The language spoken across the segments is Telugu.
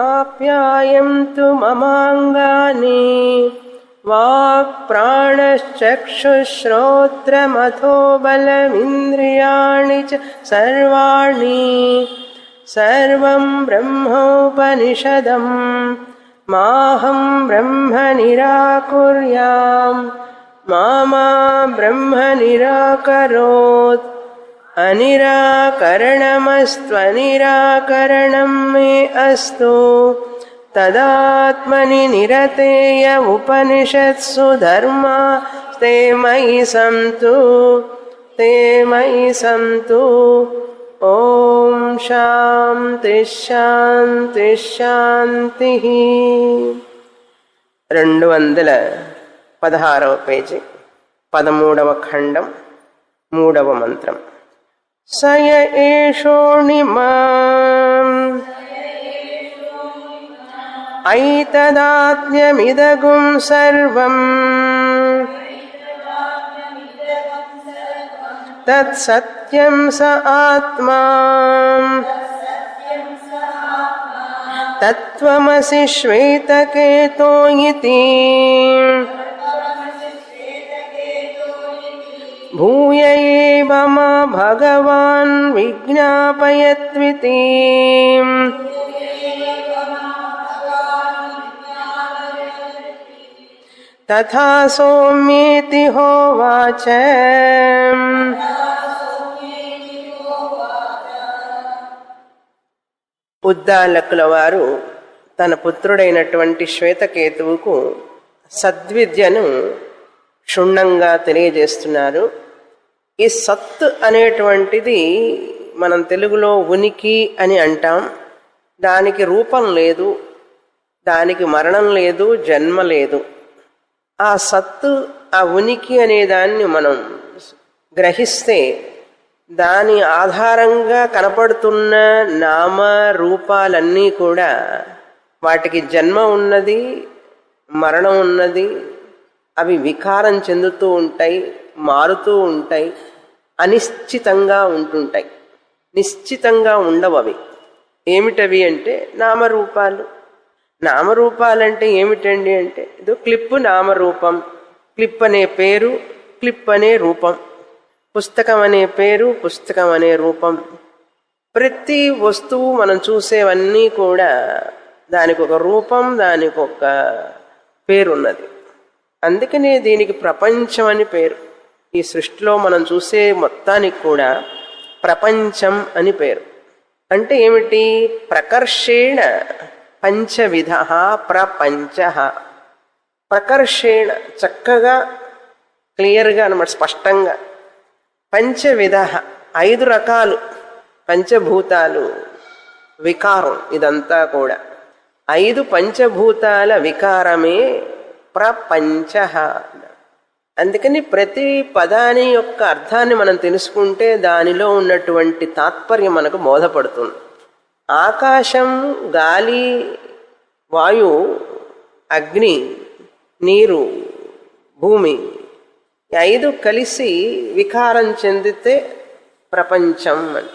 ఆప్యాయంతు మమాంగాని వాక్ ప్రాణశ్చక్షుశ్రోత్రమథో బలమింద్రియాణి చ సర్వాణి సర్వం బ్రహ్మోపనిషదం మాహం బ్రహ్మ నిరాకుర్యాం మామా బ్రహ్మ నిరాకరోత్ అనిరాకరణమస్త్వనిరాకరణం మే అస్తు తదాత్మని నిరతేయ ఉపనిషత్సు ధర్మా తే మయి సంతు ఓం శాంతి శాంతి శాంతి 216వ పేజీ 13వ ఖండం 3వ మంత్రం సయ ఏషోణిమాం ఐతదాత్మ్యమిదగుం సర్వం తత్సత్యం స ఆత్మా తత్వమసి శ్వేతకేతో ఇతి భూయ ఏవ మా భగవాన్ విజ్ఞాపయత్వితి తథా సౌమ్యేతి హోవాచ ఉద్దాలకుల వారు తన పుత్రుడైనటువంటి శ్వేతకేతువుకు సద్విద్యను క్షుణ్ణంగా తెలియజేస్తున్నారు. ఈ సత్ అనేటువంటిది మనం తెలుగులో ఉనికి అని అంటాం. దానికి రూపం లేదు, దానికి మరణం లేదు, జన్మ లేదు. ఆ సత్తు, ఆ ఉనికి అనే దాన్ని మనం గ్రహిస్తే దాని ఆధారంగా కనపడుతున్న నామ రూపాలన్నీ కూడా వాటికి జన్మ ఉన్నది, మరణం ఉన్నది, అవి వికారం చెందుతూ ఉంటాయి, మారుతూ ఉంటాయి, అనిశ్చితంగా ఉంటుంటాయి. నిశ్చితంగా ఉండవు అవి. ఏమిటవి అంటే నామరూపాలు. నామరూపాలంటే ఏమిటండి అంటే ఇది క్లిప్పు నామరూపం. క్లిప్ అనే పేరు, క్లిప్ అనే రూపం. పుస్తకం అనే పేరు, పుస్తకం అనే రూపం. ప్రతి వస్తువు మనం చూసేవన్నీ కూడా దానికి ఒక రూపం, దానికి ఒక పేరున్నది. అందుకనే దీనికి ప్రపంచం అని పేరు. ఈ సృష్టిలో మనం చూసే మొత్తానికి కూడా ప్రపంచం అని పేరు. అంటే ఏమిటి? ప్రకర్షేణ పంచవిధ ప్రపంచ. ప్రకర్షేణ చక్కగా క్లియర్గా అన్నమాట, స్పష్టంగా. పంచవిధ 5 రకాలు పంచభూతాలు వికారం. ఇదంతా కూడా 5 పంచభూతాల వికారమే ప్రపంచ. అందుకని ప్రతి పదాని యొక్క అర్థాన్ని మనం తెలుసుకుంటే దానిలో ఉన్నటువంటి తాత్పర్యం మనకు బోధపడుతుంది. ఆకాశం, గాలి, వాయు, అగ్ని, నీరు, భూమి 5 కలిసి వికారం చెందితే ప్రపంచం అంట.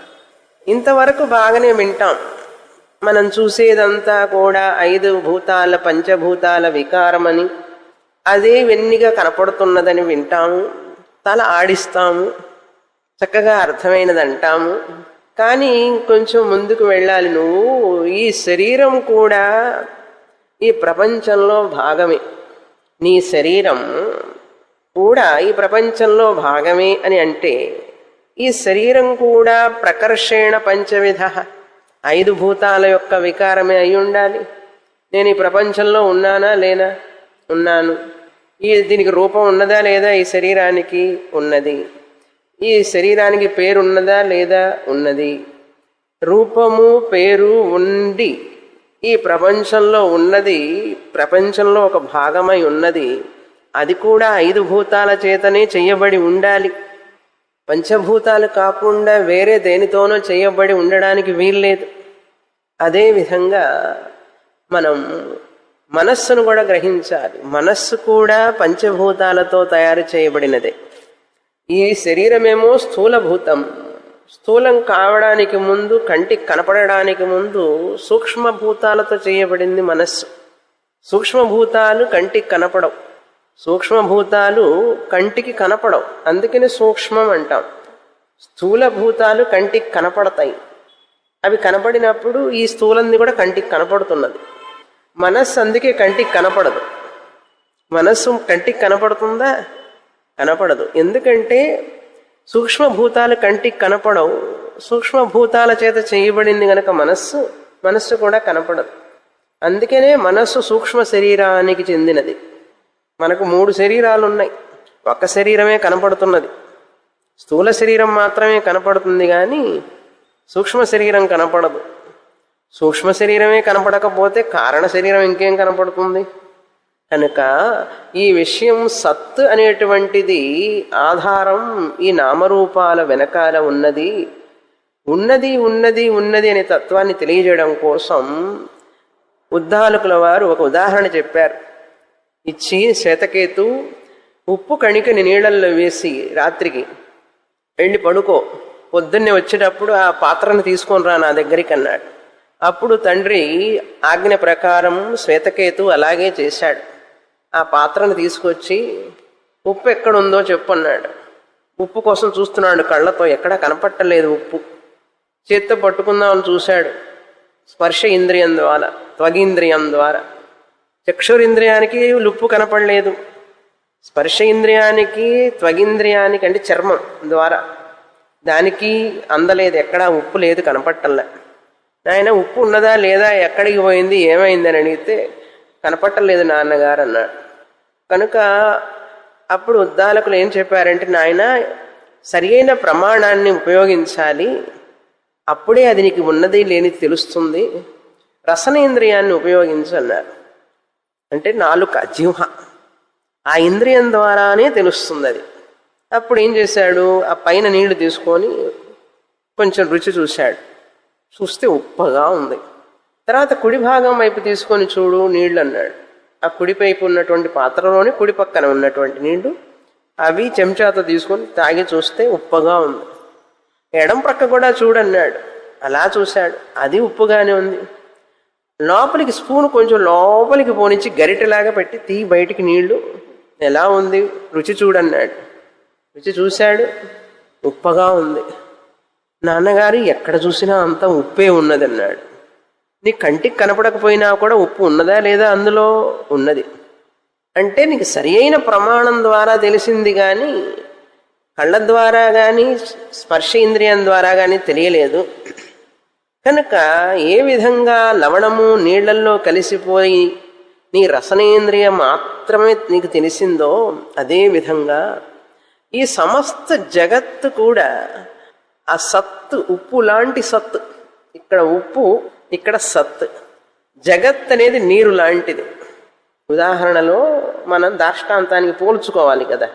ఇంతవరకు బాగానే వింటాం. మనం చూసేదంతా కూడా 5 భూతాల పంచభూతాల వికారమని, అదే వెన్నిగా కనపడుతున్నదని వింటాము, తల ఆడిస్తాము, చక్కగా అర్థమైనది అంటాము. కానీ కొంచెం ముందుకు వెళ్ళాలి. నువ్వు ఈ శరీరం కూడా ఈ ప్రపంచంలో భాగమే. నీ శరీరం కూడా ఈ ప్రపంచంలో భాగమే అని అంటే ఈ శరీరం కూడా ప్రకర్షేణ పంచవిధ 5 భూతాల యొక్క వికారమే అయి ఉండాలి. నేను ఈ ప్రపంచంలో ఉన్నానా లేనా? ఉన్నాను. దీనికి రూపం ఉన్నదా లేదా? ఈ శరీరానికి ఉన్నది. ఈ శరీరానికి పేరు ఉన్నదా లేదా? ఉన్నది. రూపము పేరు ఉండి ఈ ప్రపంచంలో ఉన్నది, ప్రపంచంలో ఒక భాగమై ఉన్నది. అది కూడా 5 భూతాల చేతనే చెయ్యబడి ఉండాలి. పంచభూతాలు కాకుండా వేరే దేనితోనో చేయబడి ఉండడానికి వీల్లేదు. అదేవిధంగా మనం మనస్సును కూడా గ్రహించాలి. మనస్సు కూడా పంచభూతాలతో తయారు చేయబడినదే. ఈ శరీరమేమో స్థూలభూతం, స్థూలం కావడానికి ముందు, కంటికి కనపడడానికి ముందు సూక్ష్మభూతాలతో చేయబడింది మనస్సు. సూక్ష్మభూతాలు కంటికి కనపడవు, సూక్ష్మభూతాలు కంటికి కనపడవు, అందుకని సూక్ష్మం అంటాం. స్థూల భూతాలు కంటికి కనపడతాయి. అవి కనపడినప్పుడు ఈ స్థూలంది కూడా కంటికి కనపడుతున్నది. మనస్సు అందుకే కంటికి కనపడదు. మనస్సు కంటికి కనపడుతుందా? కనపడదు. ఎందుకంటే సూక్ష్మభూతాలు కంటికి కనపడవు. సూక్ష్మభూతాల చేత చేయబడింది గనక మనస్సు కూడా కనపడదు. అందుకనే మనస్సు సూక్ష్మ శరీరానికి చెందినది. మనకు 3 శరీరాలు ఉన్నాయి, ఒక్క శరీరమే కనపడుతున్నది. స్థూల శరీరం మాత్రమే కనపడుతుంది, కానీ సూక్ష్మ శరీరం కనపడదు. సూక్ష్మ శరీరమే కనపడకపోతే కారణ శరీరం ఇంకేం కనపడుతుంది? కనుక ఈ విషయం సత్ అనేటువంటిది ఆధారం ఈ నామరూపాల వెనకాల ఉన్నది. ఉన్నది ఉన్నది ఉన్నది అనే తత్వాన్ని తెలియజేయడం కోసం ఉద్దాలకుల వారు ఒక ఉదాహరణ చెప్పారు. ఇచ్చి శ్వేతకేతు ఉప్పు కణికని నీళ్ళల్లో వేసి రాత్రికి వెళ్ళి పడుకో, పొద్దున్నే వచ్చేటప్పుడు ఆ పాత్రను తీసుకొని రా నా దగ్గరికి అన్నాడు. అప్పుడు తండ్రి ఆజ్ఞ ప్రకారం శ్వేతకేతు అలాగే చేశాడు. ఆ పాత్రను తీసుకొచ్చి ఉప్పు ఎక్కడుందో చెప్పు అన్నాడు. ఉప్పు కోసం చూస్తున్నాడు కళ్ళతో, ఎక్కడా కనపట్టలేదు ఉప్పు. చేత్తో పట్టుకుందామని చూశాడు, స్పర్శ ఇంద్రియం ద్వారా, త్వగింద్రియం ద్వారా. చక్షురింద్రియానికి ఉప్పు కనపడలేదు, స్పర్శ ఇంద్రియానికి త్వగింద్రియానికి అంటే చర్మం ద్వారా దానికి అందలేదు, ఎక్కడా ఉప్పు లేదు, కనపట్టలే. ఆయన ఉప్పు ఉన్నదా లేదా, ఎక్కడికి పోయింది, ఏమైంది అని అడిగితే కనపట్టలేదు నాన్నగారు అన్నాడు. కనుక అప్పుడు ఉద్దాలకులు ఏం చెప్పారంటే, నాయన సరి అయిన ప్రమాణాన్ని ఉపయోగించాలి, అప్పుడే అది నీకు ఉన్నది లేని తెలుస్తుంది. రసనేంద్రియాన్ని ఉపయోగించు అన్నారు. అంటే నాలుక, జిహ్వ, ఆ ఇంద్రియం ద్వారానే తెలుస్తుంది అది. అప్పుడు ఏం చేశాడు, ఆ పైన నీళ్లు తీసుకొని కొంచెం రుచి చూశాడు. చూస్తే ఉప్పగా ఉంది. తర్వాత కుడి భాగం వైపు తీసుకొని చూడు నీళ్లు అన్నాడు. ఆ కుడి వైపు ఉన్నటువంటి పాత్రలోని కుడి పక్కన ఉన్నటువంటి నీళ్లు అవి చెంచాతో తీసుకొని తాగి చూస్తే ఉప్పగా ఉంది. ఎడం ప్రక్క కూడా చూడన్నాడు. అలా చూశాడు, అది ఉప్పుగానే ఉంది. లోపలికి స్పూన్ కొంచెం లోపలికి పోనిచ్చి గరిటెలాగా పెట్టి బయటికి నీళ్లు ఎలా ఉంది రుచి చూడన్నాడు. రుచి చూశాడు, ఉప్పగా ఉంది. నాన్నగారు ఎక్కడ చూసినా అంతా ఉప్పే ఉన్నదన్నాడు. నీ కంటికి కనపడకపోయినా కూడా ఉప్పు ఉన్నదా లేదా? అందులో ఉన్నది. అంటే నీకు సరి అయిన ప్రమాణం ద్వారా తెలిసింది, కానీ కళ్ళ ద్వారా కానీ స్పర్శ ఇంద్రియం ద్వారా కానీ తెలియలేదు. కనుక ఏ విధంగా లవణము నీళ్లల్లో కలిసిపోయి నీ రసనేంద్రియం మాత్రమే నీకు తెలిసిందో అదే విధంగా ఈ సమస్త జగత్తు కూడా ఆ సత్తు, ఉప్పు లాంటి సత్తు. ఇక్కడ ఉప్పు, ఇక్కడ సత్. జగత్ అనేది నీరు లాంటిది. ఉదాహరణలో మనం దాష్టాంతానికి పోల్చుకోవాలి కదా.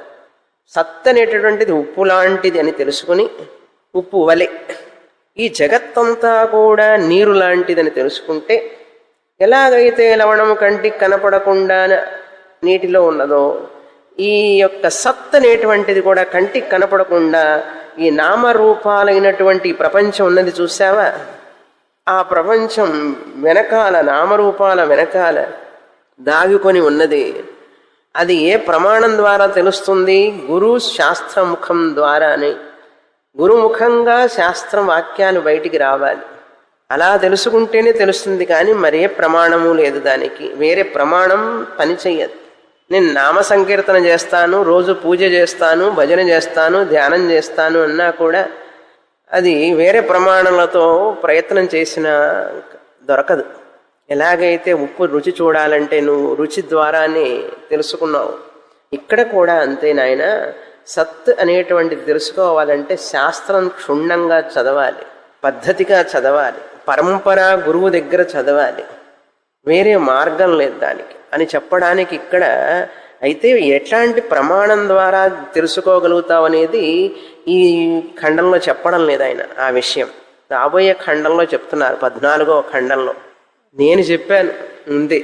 సత్ అనేటటువంటిది ఉప్పు లాంటిది అని తెలుసుకుని, ఉప్పు వలె ఈ జగత్తంతా కూడా నీరు లాంటిదని తెలుసుకుంటే, ఎలాగైతే లవణము కంటికి కనపడకుండా నీటిలో ఉన్నదో, ఈ యొక్క సత్ అనేటువంటిది కూడా కంటికి కనపడకుండా ఈ నామరూపాలైనటువంటి ప్రపంచం ఉన్నది చూసావా, ఆ ప్రపంచం వెనకాల, నామరూపాల వెనకాల దాగుకొని ఉన్నది. అది ఏ ప్రమాణం ద్వారా తెలుస్తుంది? గురు శాస్త్రముఖం ద్వారానే. గురుముఖంగా శాస్త్రం వాక్యాలు బయటికి రావాలి. అలా తెలుసుకుంటేనే తెలుస్తుంది, కానీ మరే ప్రమాణము లేదు దానికి. వేరే ప్రమాణం పనిచెయ్యదు. నేను నామ సంకీర్తన చేస్తాను, రోజు పూజ చేస్తాను, భజన చేస్తాను, ధ్యానం చేస్తాను అన్నా కూడా అది వేరే ప్రమాణాలతో ప్రయత్నం చేసినా దొరకదు. ఎలాగైతే ఉప్పు రుచి చూడాలంటే నువ్వు రుచి ద్వారానే తెలుసుకున్నావు, ఇక్కడ కూడా అంతే నాయన. సత్ అనేటువంటిది తెలుసుకోవాలంటే శాస్త్రం క్షుణ్ణంగా చదవాలి, పద్ధతిగా చదవాలి, పరంపర గురువు దగ్గర చదవాలి. వేరే మార్గం లేదు దానికి అని చెప్పడానికి ఇక్కడ. అయితే ఎట్లాంటి ప్రమాణం ద్వారా తెలుసుకోగలుగుతావు అనేది ఈ ఖండంలో చెప్పడం లేదు ఆయన. ఆ విషయం రాబోయే ఖండంలో చెప్తున్నారు, 14వ ఖండంలో. నేను చెప్పాను ఉంది,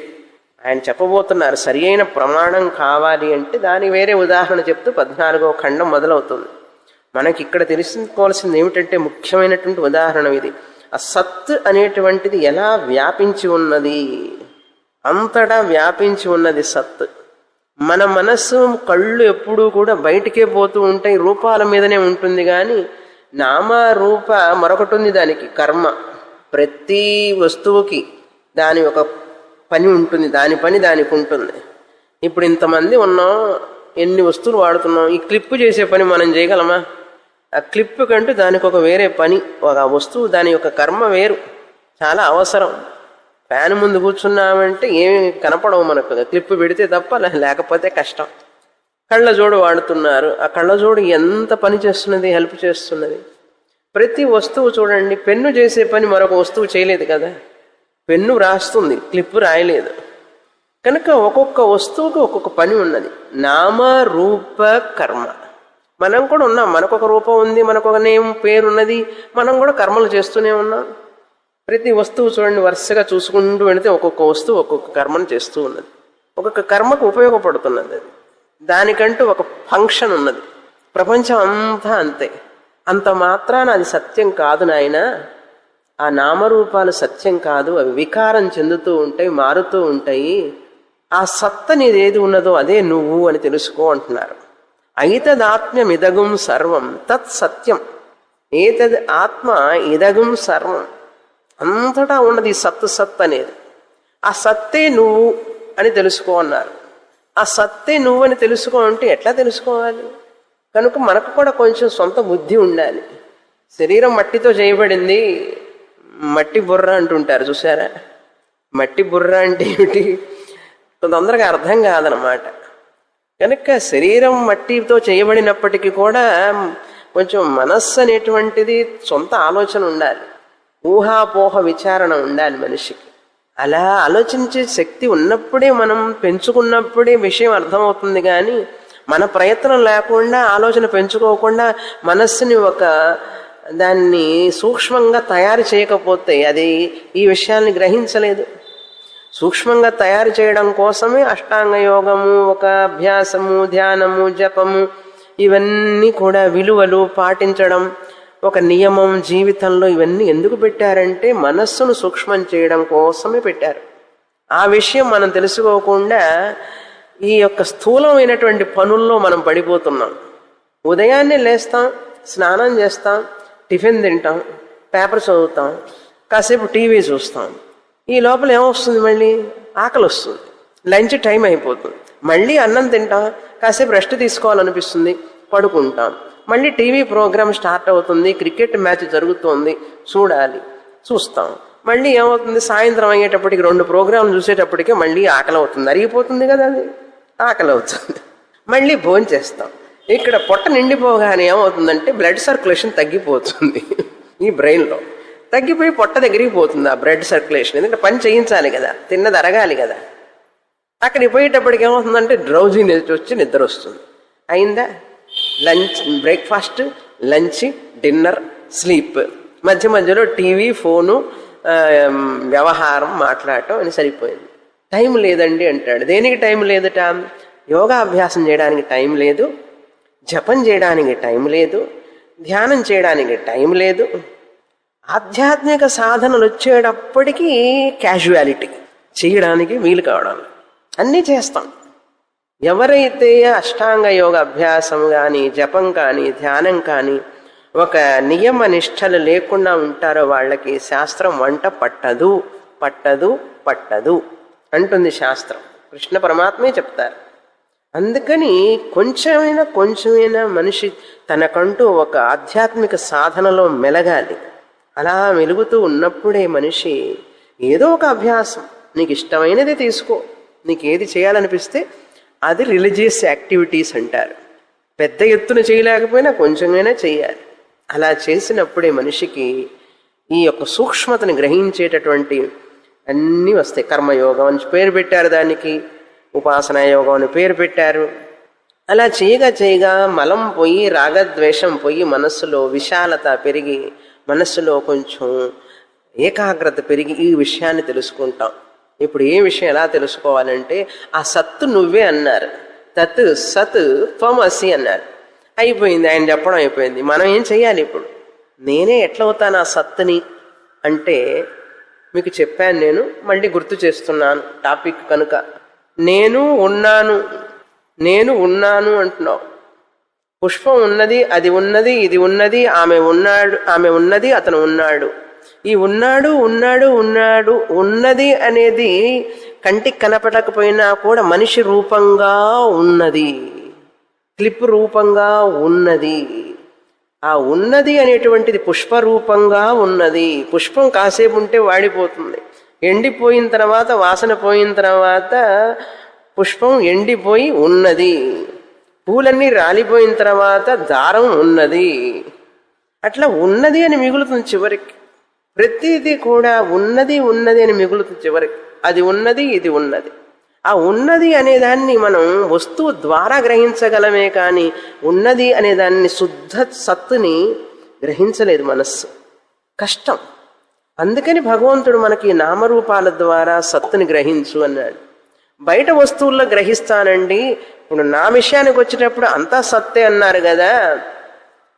ఆయన చెప్పబోతున్నారు. సరి అయిన ప్రమాణం కావాలి అంటే దానికి వేరే ఉదాహరణ చెప్తూ 14వ ఖండం మొదలవుతుంది. మనకి ఇక్కడ తెలుసుకోవాల్సింది ఏమిటంటే ముఖ్యమైనటువంటి ఉదాహరణ ఇది. ఆ సత్ అనేటువంటిది ఎలా వ్యాపించి ఉన్నది, అంతటా వ్యాపించి ఉన్నది సత్. మన మనస్సు కళ్ళు ఎప్పుడూ కూడా బయటికే పోతూ ఉంటాయి, రూపాల మీదనే ఉంటుంది. కానీ నామ రూప మరొకటి ఉంది, దానికి కర్మ. ప్రతి వస్తువుకి దాని ఒక పని ఉంటుంది, దాని పని దానికి ఉంటుంది. ఇప్పుడు ఇంతమంది ఉన్నాం, ఎన్ని వస్తువులు వాడుతున్నాం, ఈ క్లిప్పు చేసే పని మనం చేయగలమా? ఆ క్లిప్పు కంటూ దానికి ఒక వేరే పని, ఒక వస్తువు దాని యొక్క కర్మ వేరు, చాలా అవసరం. ఫ్యాన్ ముందు కూర్చున్నామంటే ఏమి కనపడవు మనకు, క్లిప్పు పెడితే తప్ప, లేకపోతే కష్టం. కళ్ళజోడు వాడుతున్నారు, ఆ కళ్ళజోడు ఎంత పని చేస్తున్నది, హెల్ప్ చేస్తున్నది. ప్రతి వస్తువు చూడండి, పెన్ను చేసే పని మరొక వస్తువు చేయలేదు కదా. పెన్ను రాస్తుంది, క్లిప్పు రాయలేదు. కనుక ఒక్కొక్క వస్తువుకి ఒక్కొక్క పని ఉన్నది. నామ రూప కర్మ. మనం కూడా ఉన్నాం, మనకొక రూపం ఉంది, మనకొక నేమ్ పేరు ఉన్నది, మనం కూడా కర్మలు చేస్తూనే ఉన్నాం. ప్రతి వస్తువు చూడండి, వరుసగా చూసుకుంటూ వెళితే ఒక్కొక్క వస్తువు ఒక్కొక్క కర్మను చేస్తూ ఉన్నది, ఒక్కొక్క కర్మకు ఉపయోగపడుతున్నది. అది దానికంటూ ఒక ఫంక్షన్ ఉన్నది. ప్రపంచం అంతా అంతే. అంత మాత్రాన అది సత్యం కాదు నాయన. ఆ నామరూపాలు సత్యం కాదు, అవి వికారం చెందుతూ ఉంటాయి, మారుతూ ఉంటాయి. ఆ సత్త నీదేది ఉన్నదో అదే నువ్వు అని తెలుసుకో అంటున్నారు. ఐతదాత్మ్యమిదగుం సర్వం తత్ సత్యం. ఏతద్ ఆత్మ ఇదగుం సర్వం. అంతటా ఉన్నది సత్ అనేది. ఆ సత్తే నువ్వు అని తెలుసుకో అన్నారు. ఆ సత్తే నువ్వు అని తెలుసుకో అంటే ఎట్లా తెలుసుకోవాలి? కనుక మనకు కూడా కొంచెం సొంత బుద్ధి ఉండాలి. శరీరం మట్టితో చేయబడింది, మట్టి బుర్ర అంటుంటారు చూసారా. మట్టి బుర్ర అంటే ఏమిటి తొందరగా అర్థం కాదనమాట. కనుక శరీరం మట్టితో చేయబడినప్పటికీ కూడా కొంచెం మనస్సు అనేటువంటిది సొంత ఆలోచన ఉండాలి, ఊహాపోహ విచారణ ఉండాలి మనిషికి. అలా ఆలోచించే శక్తి ఉన్నప్పుడే, మనం పెంచుకున్నప్పుడే విషయం అర్థమవుతుంది. కానీ మన ప్రయత్నం లేకుండా, ఆలోచన పెంచుకోకుండా మనస్సుని దాన్ని సూక్ష్మంగా తయారు చేయకపోతే అది ఈ విషయాన్ని గ్రహించలేదు. సూక్ష్మంగా తయారు చేయడం కోసమే అష్టాంగ యోగము, ఒక అభ్యాసము, ధ్యానము, జపము, ఇవన్నీ కూడా విలువలు పాటించడం, ఒక నియమం జీవితంలో. ఇవన్నీ ఎందుకు పెట్టారంటే మనస్సును సూక్ష్మం చేయడం కోసమే పెట్టారు. ఆ విషయం మనం తెలుసుకోకుండా ఈ యొక్క స్థూలమైనటువంటి పనుల్లో మనం పడిపోతున్నాం. ఉదయాన్నే లేస్తాం, స్నానం చేస్తాం, టిఫిన్ తింటాం, పేపర్ చదువుతాం, కాసేపు టీవీ చూస్తాం. ఈ లోపల ఏమొస్తుంది, మళ్ళీ ఆకలి వస్తుంది, లంచ్ టైం అయిపోతుంది, మళ్ళీ అన్నం తింటాం, కాసేపు రెస్ట్ తీసుకోవాలనిపిస్తుంది, పడుకుంటాం, మళ్ళీ టీవీ ప్రోగ్రామ్ స్టార్ట్ అవుతుంది, క్రికెట్ మ్యాచ్ జరుగుతోంది, చూస్తాం. మళ్ళీ ఏమవుతుంది, సాయంత్రం అయ్యేటప్పటికి 2 ప్రోగ్రాంలు చూసేటప్పటికే మళ్ళీ ఆకలి అవుతుంది, అరిగిపోతుంది కదా, అది ఆకలి అవుతుంది. మళ్ళీ భోంచేస్తాం. ఇక్కడ పొట్ట నిండిపోగానే ఏమవుతుందంటే బ్లడ్ సర్క్యులేషన్ తగ్గిపోతుంది, ఈ బ్రెయిన్లో తగ్గిపోయి పొట్ట దగ్గరికి పోతుంది ఆ బ్లడ్ సర్క్యులేషన్. ఎందుకంటే పని చేయించాలి కదా, తిన్నది అరగాలి కదా. అక్కడికి పోయేటప్పటికి ఏమవుతుందంటే డ్రౌజీనెస్ వచ్చి నిద్ర వస్తుంది. అయిందా? Lunch, breakfast, lunch, dinner, sleep, మధ్య మధ్యలో టీవీ, ఫోను, వ్యవహారం, మాట్లాడటం అని సరిపోయింది. టైం లేదండి అంటాడు. దేనికి టైం లేదట? యోగాభ్యాసం చేయడానికి టైం లేదు, జపం చేయడానికి టైం లేదు, ధ్యానం చేయడానికి టైం లేదు. ఆధ్యాత్మిక సాధనలు వచ్చేటప్పటికీ క్యాజువాలిటీ, చేయడానికి వీలు కావడం. అన్నీ చేస్తాం. ఎవరైతే అష్టాంగ యోగ అభ్యాసం కానీ, జపం కానీ, ధ్యానం కానీ ఒక నియమ నిష్టలు లేకుండా ఉంటారో వాళ్ళకి శాస్త్రం వంట పట్టదు, పట్టదు, పట్టదు అంటుంది శాస్త్రం. కృష్ణ పరమాత్మే చెప్తారు. అందుకని కొంచెమైనా మనిషి తనకంటూ ఒక ఆధ్యాత్మిక సాధనలో మెలగాలి. అలా మెలుగుతూ ఉన్నప్పుడే మనిషి ఏదో ఒక అభ్యాసం, నీకు ఇష్టమైనది తీసుకో, నీకు ఏది చేయాలనిపిస్తే అది రిలీజియస్ యాక్టివిటీస్ అంటారు. పెద్ద ఎత్తున చేయలేకపోయినా కొంచెమైనా చేయాలి. అలా చేసినప్పుడే మనిషికి ఈ యొక్క సూక్ష్మతని గ్రహించేటటువంటి అన్నీ వస్తాయి. కర్మయోగం అని పేరు పెట్టారు, దానికి ఉపాసనా యోగం అని పేరు పెట్టారు. అలా చేయగా మలం పోయి, రాగద్వేషం పోయి, మనస్సులో విశాలత పెరిగి, మనస్సులో కొంచెం ఏకాగ్రత పెరిగి ఈ విషయాన్ని తెలుసుకుంటాం. ఇప్పుడు ఏ విషయం ఎలా తెలుసుకోవాలంటే, ఆ సత్తు నువ్వే అన్నారు, తత్ సత్ త్వమసి అన్నారు. అయిపోయింది, ఆయన చెప్పడం అయిపోయింది. మనం ఏం చెయ్యాలి ఇప్పుడు? నేనే ఎట్లవుతాను ఆ సత్తుని అంటే మీకు చెప్పాను, నేను మళ్ళీ గుర్తు చేస్తున్నాను టాపిక్ కనుక. నేను ఉన్నాను, నేను ఉన్నాను అంటున్నావు. పుష్పం ఉన్నది, అది ఉన్నది, ఇది ఉన్నది, ఆమె ఉన్నాడు, ఆమె ఉన్నది, అతను ఉన్నాడు. ఈ ఉన్నాడు ఉన్నాడు ఉన్నాడు ఉన్నది అనేది కంటికి కనపడకపోయినా కూడా మనిషి రూపంగా ఉన్నది, క్లిప్ రూపంగా ఉన్నది. ఆ ఉన్నది అనేటువంటిది పుష్పరూపంగా ఉన్నది. పుష్పం కాసేపు ఉంటే వాడిపోతుంది, ఎండిపోయిన తర్వాత, వాసన పోయిన తర్వాత పుష్పం ఎండిపోయి ఉన్నది. పూలన్నీ రాలిపోయిన తర్వాత దారం ఉన్నది. అట్లా ఉన్నది అని మిగులుతుంది చివరికి. ప్రతిదీ కూడా ఉన్నది ఉన్నది అని మిగులుతుంది చివరికి. అది ఉన్నది, ఇది ఉన్నది. ఆ ఉన్నది అనేదాన్ని మనం వస్తువు ద్వారా గ్రహించగలమే కానీ ఉన్నది అనేదాన్ని శుద్ధ సత్తుని గ్రహించలేదు మనస్సు. కష్టం. అందుకని భగవంతుడు మనకి నామరూపాల ద్వారా సత్తుని గ్రహించు అన్నాడు. బయట వస్తువుల్లో గ్రహిస్తానండి. ఇప్పుడు నా విషయానికి వచ్చేటప్పుడు అంతా సత్తే అన్నారు కదా.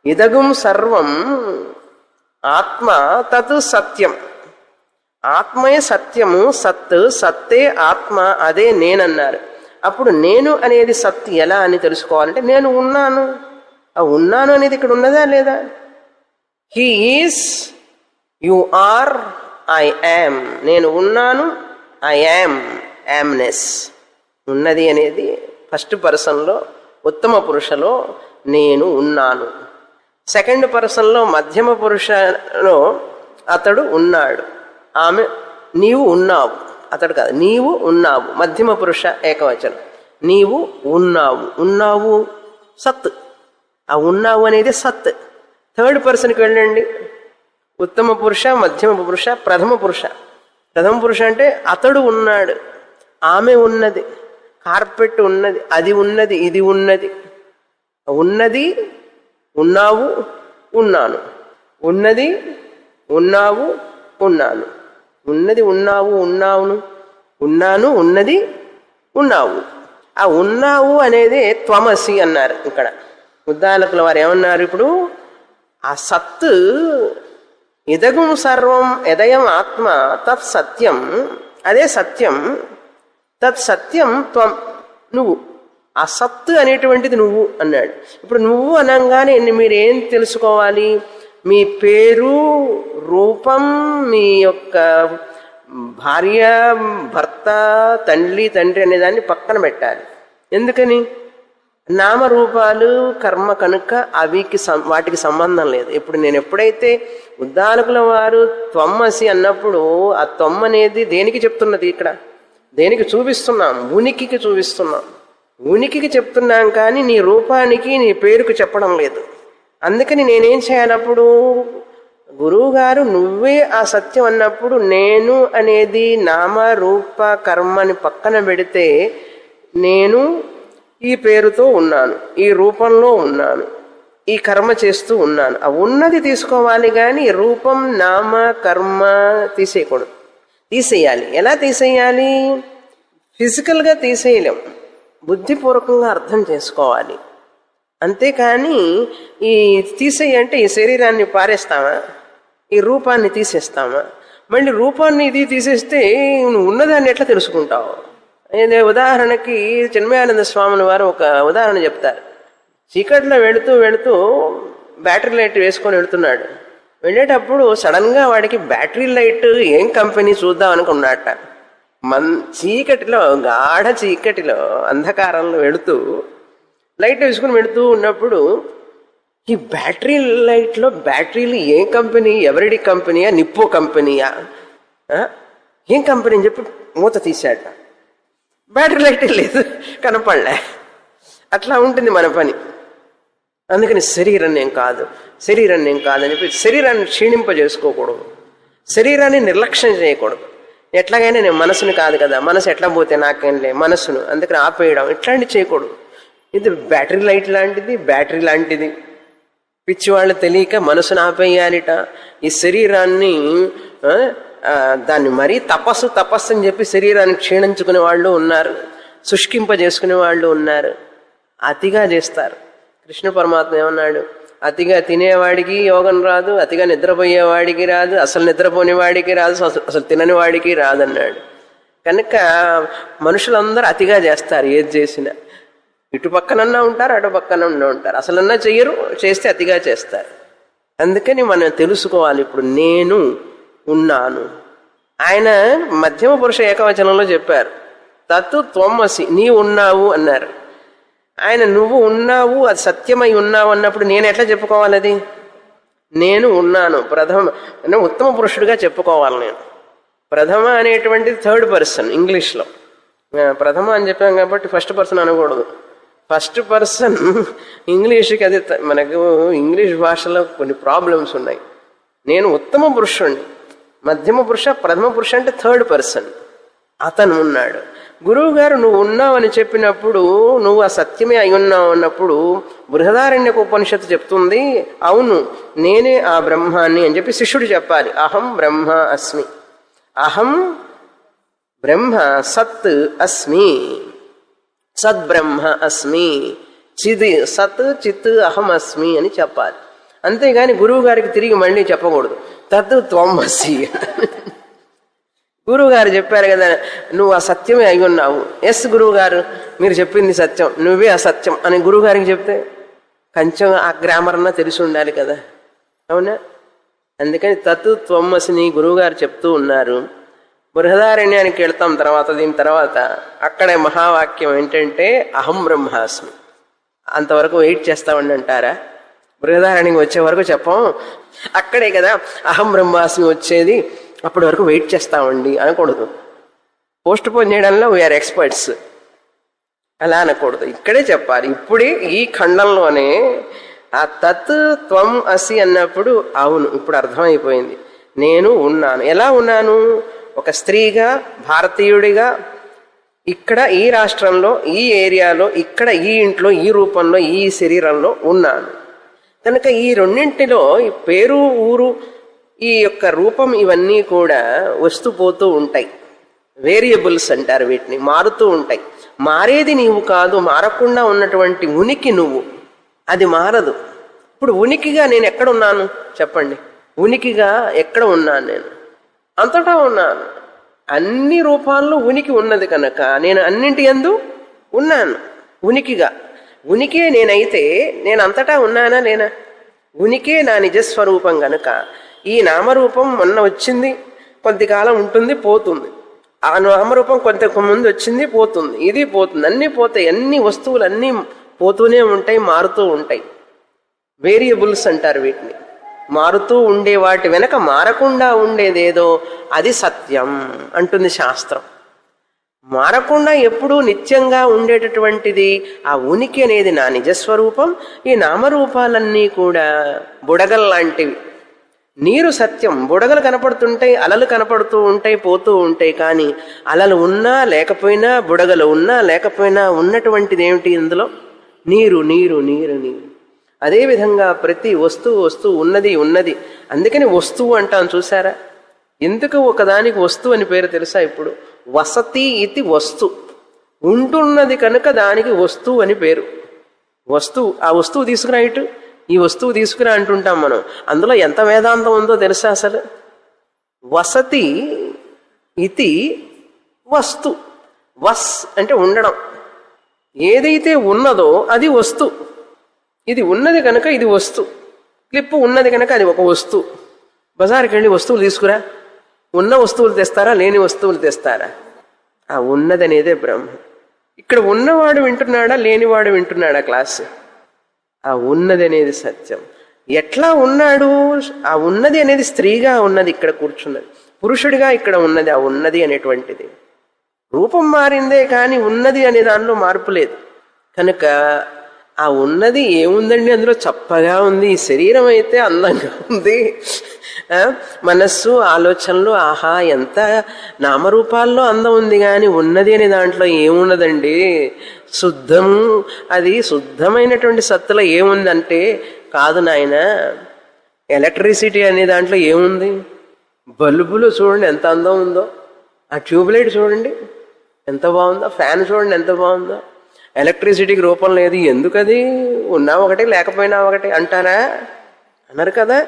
ఇదగుం సర్వం ఆత్మ తత్ సత్యం. ఆత్మయే సత్యము, సత్, సత్తే ఆత్మ, అదే నేనన్నారు. అప్పుడు నేను అనేది సత్ ఎలా అని తెలుసుకోవాలంటే నేను ఉన్నాను. ఆ ఉన్నాను అనేది ఇక్కడ ఉన్నదా లేదా? He is, you are, I am. నేను ఉన్నాను, ఐ యామ్, యామ్నెస్. ఉన్నది అనేది ఫస్ట్ పర్సన్లో, ఉత్తమ పురుషలో నేను ఉన్నాను. సెకండ్ పర్సన్లో, మధ్యమ పురుషలో అతడు ఉన్నాడు, ఆమె నీవు ఉన్నావు. అతడు కాదు, నీవు ఉన్నావు. మధ్యమ పురుష ఏకవచనం. నీవు ఉన్నావు. ఉన్నావు సత్. ఆ ఉన్నావు అనేది సత్. థర్డ్ పర్సన్కి వెళ్ళండి. ఉత్తమ పురుష, మధ్యమ పురుష, ప్రథమ పురుష. ప్రథమ పురుష అంటే అతడు ఉన్నాడు, ఆమె ఉన్నది, కార్పెట్ ఉన్నది, అది ఉన్నది, ఇది ఉన్నది. ఉన్నది, ఉన్నావు, ఉన్నాను. ఉన్నది, ఉన్నావు, ఉన్నాను. ఉన్నది, ఉన్నావు, ఉన్నావును, ఉన్నాను, ఉన్నది, ఉన్నావు. ఆ ఉన్నావు అనేది త్వమసి అన్నారు. ఇక్కడ ఉద్దాలకుల వారు ఏమన్నారు? ఇప్పుడు ఆ సత్ ఇదగుం సర్వం యదయం ఆత్మ తత్ సత్యం, అదే సత్యం. తత్ సత్యం త్వం, నువ్వు. ఆ సత్తు అనేటువంటిది నువ్వు అన్నాడు. ఇప్పుడు నువ్వు అనగానే మీరేం తెలుసుకోవాలి? మీ పేరు, రూపం, మీ యొక్క భార్య, భర్త, తండ్రి అనేదాన్ని పక్కన పెట్టాలి. ఎందుకని? నామరూపాలు కర్మ కనుక వాటికి సంబంధం లేదు. ఇప్పుడు నేను ఎప్పుడైతే ఉద్దాలకుల వారు త్వమ్మసి అన్నప్పుడు ఆ త్వమ్ అనేది దేనికి చెప్తున్నది? ఇక్కడ దేనికి చూపిస్తున్నాం? ఉనికికి చూపిస్తున్నాం. ఉనికికి చెప్తున్నాం కానీ నీ రూపానికి, నీ పేరుకు చెప్పడం లేదు. అందుకని నేనేం చేయాలప్పుడు? గురువు గారు నువ్వే ఆ సత్యం అన్నప్పుడు నేను అనేది నామ రూప కర్మని పక్కన పెడితే నేను ఈ పేరుతో ఉన్నాను, ఈ రూపంలో ఉన్నాను, ఈ కర్మ చేస్తూ ఉన్నాను. ఆ ఉన్నది తీసుకోవాలి కానీ రూపం, నామ, కర్మ తీసేయకూడదు. తీసేయాలి. ఎలా తీసేయాలి? ఫిజికల్గా తీసేయలేం, బుద్ధిపూర్వకంగా అర్థం చేసుకోవాలి. అంతేకాని ఈ తీసేయంటే ఈ శరీరాన్ని పారేస్తామా, ఈ రూపాన్ని తీసేస్తామా? మళ్ళీ రూపాన్ని ఇది తీసేస్తే నువ్వు ఉన్నదాన్ని ఎట్లా తెలుసుకుంటావు? ఉదాహరణకి చిన్మయానంద స్వాముల వారు ఒక ఉదాహరణ చెప్తారు. చీకట్లో వెళుతూ బ్యాటరీ లైట్ వేసుకొని వెళుతున్నాడు. వెళ్ళేటప్పుడు సడన్గా వాడికి బ్యాటరీ లైట్ ఏం కంపెనీ చూద్దాం అనుకున్నట్ట. చీకటిలో, గాఢ చీకటిలో, అంధకారంలో వెళుతూ లైట్ వేసుకుని వెళుతూ ఉన్నప్పుడు ఈ బ్యాటరీ లైట్లో బ్యాటరీలు ఏ కంపెనీ, ఎవరిడి కంపెనీయా, నిప్పో కంపెనీయా, ఏం కంపెనీ అని చెప్పి మూత తీశాడు. బ్యాటరీ లైట్ లేదు, కనపడలే. అట్లా ఉంటుంది మన పని. అందుకని శరీరం నేను కాదు అని చెప్పి శరీరాన్ని క్షీణింపజేసుకోకూడదు, శరీరాన్ని నిర్లక్ష్యం చేయకూడదు. ఎట్లాగైనా నేను మనసుని కాదు కదా, మనసు ఎట్లా పోతే నాకేం లే, మనసును అందుకని ఆపేయడం ఇట్లాంటివి చేయకూడదు. ఇది బ్యాటరీ లైట్ లాంటిది, బ్యాటరీ లాంటిది. పిచ్చివాళ్ళు తెలియక మనసును ఆపేయాలిట. ఈ శరీరాన్ని దాన్ని మరీ తపస్సు అని చెప్పి శరీరాన్ని క్షీణించుకునే వాళ్ళు ఉన్నారు, శుష్కింపజేసుకునే వాళ్ళు ఉన్నారు, అతిగా చేస్తారు. కృష్ణ పరమాత్మ ఏమన్నాడు, అతిగా తినేవాడికి యోగం రాదు, అతిగా నిద్రపోయేవాడికి రాదు, అసలు నిద్రపోని వాడికి రాదు, అసలు తినని వాడికి రాదన్నాడు. కనుక మనుషులందరూ అతిగా చేస్తారు, ఏది చేసినా ఇటు పక్కనన్నా ఉంటారు, అటు పక్కనన్నా ఉంటారు, అసలన్నా చెయ్యరు, చేస్తే అతిగా చేస్తారు. అందుకని మనం తెలుసుకోవాలి, ఇప్పుడు నేను ఉన్నాను. ఆయన మధ్యమ పురుష ఏకవచనంలో చెప్పారు, తత్తు త్వమసి, నీ ఉన్నావు అన్నారు. ఆయన నువ్వు ఉన్నావు, అది సత్యమై ఉన్నావు అన్నప్పుడు నేను ఎట్లా చెప్పుకోవాలి? అది నేను ఉన్నాను ప్రథమ ఉత్తమ పురుషుడిగా చెప్పుకోవాలి. నేను ప్రథమ అనేటువంటిది థర్డ్ పర్సన్. ఇంగ్లీష్లో ప్రథమ అని చెప్పాం కాబట్టి ఫస్ట్ పర్సన్ అనకూడదు. ఫస్ట్ పర్సన్ ఇంగ్లీష్కి అది మనకు ఇంగ్లీష్ భాషలో కొన్ని ప్రాబ్లమ్స్ ఉన్నాయి. నేను ఉత్తమ పురుషుణ్ణి, మధ్యమ పురుష, ప్రథమ పురుష అంటే థర్డ్ పర్సన్. అతను ఉన్నాడు. గురువు గారు నువ్వు ఉన్నావని చెప్పినప్పుడు నువ్వు ఆ సత్యమే అయి ఉన్నావు అన్నప్పుడు బృహదారణ్యక ఉపనిషత్తు చెప్తుంది, అవును నేనే ఆ బ్రహ్మాన్ని అని చెప్పి శిష్యుడు చెప్పాలి. అహం బ్రహ్మ అస్మి, అహం బ్రహ్మ సత్ అస్మి, సద్బ్రహ్మ అస్మి, చిద్ సత్ చిత్ అహం అస్మి అని చెప్పాలి. అంతేగాని గురువు గారికి తిరిగి మళ్ళీ చెప్పకూడదు తత్ త్వమసి. గురువు గారు చెప్పారు కదా నువ్వు ఆ సత్యమే అయి ఉన్నావు. ఎస్ గురువు గారు మీరు చెప్పింది సత్యం, నువ్వే అసత్యం అని గురువు గారికి చెప్తే కొంచెం ఆ గ్రామర్ అన్నా తెలిసి ఉండాలి కదా, అవునా? అందుకని తత్ త్వమసిని గురువు గారు చెప్తూ ఉన్నారు. బృహదారణ్యానికి వెళ్తాం తర్వాత, దీని తర్వాత అక్కడే మహావాక్యం ఏంటంటే అహం బ్రహ్మాస్మి. అంతవరకు వెయిట్ చేస్తామండి అంటారా? బృహదారణ్యం వచ్చే వరకు చెప్పం, అక్కడే కదా అహం బ్రహ్మాస్మి వచ్చేది, అప్పటి వరకు వెయిట్ చేస్తామండి అనకూడదు. పోస్ట్ పోన్ చేయడంలో వీఆర్ ఎక్స్పర్ట్స్ అలా అనకూడదు, ఇక్కడే చెప్పాలి. ఇప్పుడే ఈ ఖండంలోనే ఆ తత్ త్వం అసి అన్నప్పుడు అవును ఇప్పుడు అర్థమైపోయింది, నేను ఉన్నాను. ఎలా ఉన్నాను? ఒక స్త్రీగా, భారతీయుడిగా, ఇక్కడ ఈ రాష్ట్రంలో, ఈ ఏరియాలో, ఇక్కడ ఈ ఇంట్లో, ఈ రూపంలో, ఈ శరీరంలో ఉన్నాను. కనుక ఈ రెండింటిలో ఈ పేరు, ఊరు, ఈ యొక్క రూపం ఇవన్నీ కూడా వస్తూ పోతూ ఉంటాయి. వేరియబుల్స్ అంటారు వీటిని, మారుతూ ఉంటాయి. మారేది నీవు కాదు, మారకుండా ఉన్నటువంటి ఉనికి నువ్వు, అది మారదు. ఇప్పుడు ఉనికిగా నేను ఎక్కడ ఉన్నాను చెప్పండి? ఉనికిగా ఎక్కడ ఉన్నాను? నేను అంతటా ఉన్నాను. అన్ని రూపాల్లో ఉనికి ఉన్నది కనుక నేను అన్నింటి యందు ఉన్నాను ఉనికిగా. ఉనికే నేనైతే నేను అంతటా ఉన్నానా లేనా? ఉనికే నా నిజస్వరూపం గనుక ఈ నామరూపం మొన్న వచ్చింది, కొద్ది కాలం ఉంటుంది, పోతుంది. ఆ నామరూపం కొంతమంది వచ్చింది, పోతుంది, ఇది పోతుంది, అన్నీ పోతాయి. అన్ని వస్తువులు అన్నీ పోతూనే ఉంటాయి, మారుతూ ఉంటాయి. వేరియబుల్స్ అంటారు వీటిని. మారుతూ ఉండే వాటి వెనక మారకుండా ఉండేదేదో అది సత్యం అంటుంది శాస్త్రం. మారకుండా ఎప్పుడూ నిత్యంగా ఉండేటటువంటిది ఆ ఉనికి అనేది నా నిజస్వరూపం. ఈ నామరూపాలన్నీ కూడా బుడగల్లాంటివి. నీరు సత్యం, బుడగలు కనపడుతుంటాయి, అలలు కనపడుతూ ఉంటాయి, పోతూ ఉంటాయి. కానీ అలలు ఉన్నా లేకపోయినా, బుడగలు ఉన్నా లేకపోయినా ఉన్నటువంటిది ఏమిటి ఇందులో? నీరు, నీరు, నీరు, నీరు. అదేవిధంగా ప్రతి వస్తువు ఉన్నది. అందుకని వస్తువు అంటాం చూసారా? ఎందుకు ఒకదానికి వస్తువు అని పేరు తెలుసా? ఇప్పుడు వసతి ఇది వస్తు, ఉంటున్నది కనుక దానికి వస్తువు అని పేరు. వస్తువు, ఆ వస్తువు తీసుకురా, ఇటు ఈ వస్తువు తీసుకురా అంటుంటాం మనం. అందులో ఎంత వేదాంతం ఉందో తెలుసా అసలు? వసతి ఇది వస్తు, వస్ అంటే ఉండడం. ఏదైతే ఉన్నదో అది వస్తు. ఇది ఉన్నది కనుక ఇది వస్తు. క్లిప్పు ఉన్నది కనుక అది ఒక వస్తువు. బజార్కి వెళ్ళి వస్తువులు తీసుకురా, ఉన్న వస్తువులు తెస్తారా, లేని వస్తువులు తెస్తారా? ఆ ఉన్నది అనేదే బ్రహ్మ. ఇక్కడ ఉన్నవాడు వింటున్నాడా, లేనివాడు వింటున్నాడా క్లాసు? ఆ ఉన్నది అనేది సత్యం. ఎట్లా ఉన్నాడు? ఆ ఉన్నది అనేది స్త్రీగా ఉన్నది, ఇక్కడ కూర్చున్నది. పురుషుడిగా ఇక్కడ ఉన్నది. ఆ ఉన్నది అనేటువంటిది రూపం మారిందే కానీ ఉన్నది అనే దానిలో మార్పు లేదు. కనుక ఆ ఉన్నది ఏముందండి అందులో? చప్పగా ఉంది. ఈ శరీరం అయితే అందంగా ఉంది, మనస్సు, ఆలోచనలు, ఆహా ఎంత నామరూపాల్లో అందం ఉంది. కానీ ఉన్నది అనే దాంట్లో ఏమున్నదండి? శుద్ధం, అది శుద్ధమైనటువంటి సత్తులో ఏముందంటే, కాదు నాయన, ఎలక్ట్రిసిటీ అనే దాంట్లో ఏముంది? బల్బులు చూడండి ఎంత అందం ఉందో, ఆ ట్యూబ్లైట్ చూడండి ఎంత బాగుందో, ఫ్యాన్ చూడండి ఎంత బాగుందో. ఎలక్ట్రిసిటీకి రూపం లేదు, ఎందుకది? ఉన్నా ఒకటి లేకపోయినా ఒకటి అంటారా? అన్నారు కదా.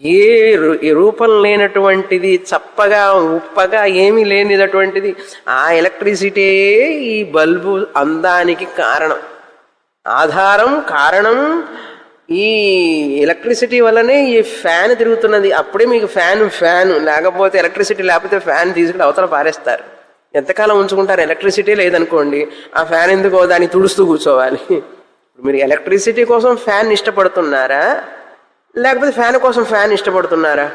ఏ రూపం లేనటువంటిది, చప్పగా ఉప్పగా ఏమీ లేనిదటువంటిది ఆ ఎలక్ట్రిసిటీ ఈ బల్బు అందానికి కారణం, ఆధారం, కారణం. ఈ ఎలక్ట్రిసిటీ వల్లనే ఈ ఫ్యాన్ తిరుగుతున్నది. అప్పుడే మీకు ఫ్యాన్ లేకపోతే, ఎలక్ట్రిసిటీ లేకపోతే ఫ్యాన్ తీసుకుని అవతల పారేస్తారు. ఎంతకాలం ఉంచుకుంటారు? ఎలక్ట్రిసిటీ లేదనుకోండి, ఆ ఫ్యాన్ ఎందుకో దాన్ని తుడుస్తూ కూర్చోవాలి. మీరు ఎలక్ట్రిసిటీ కోసం ఫ్యాన్ ఇష్టపడుతున్నారా, లేకపోతే ఫ్యాన్ కోసం ఫ్యాన్ ఇష్టపడుతున్నారా?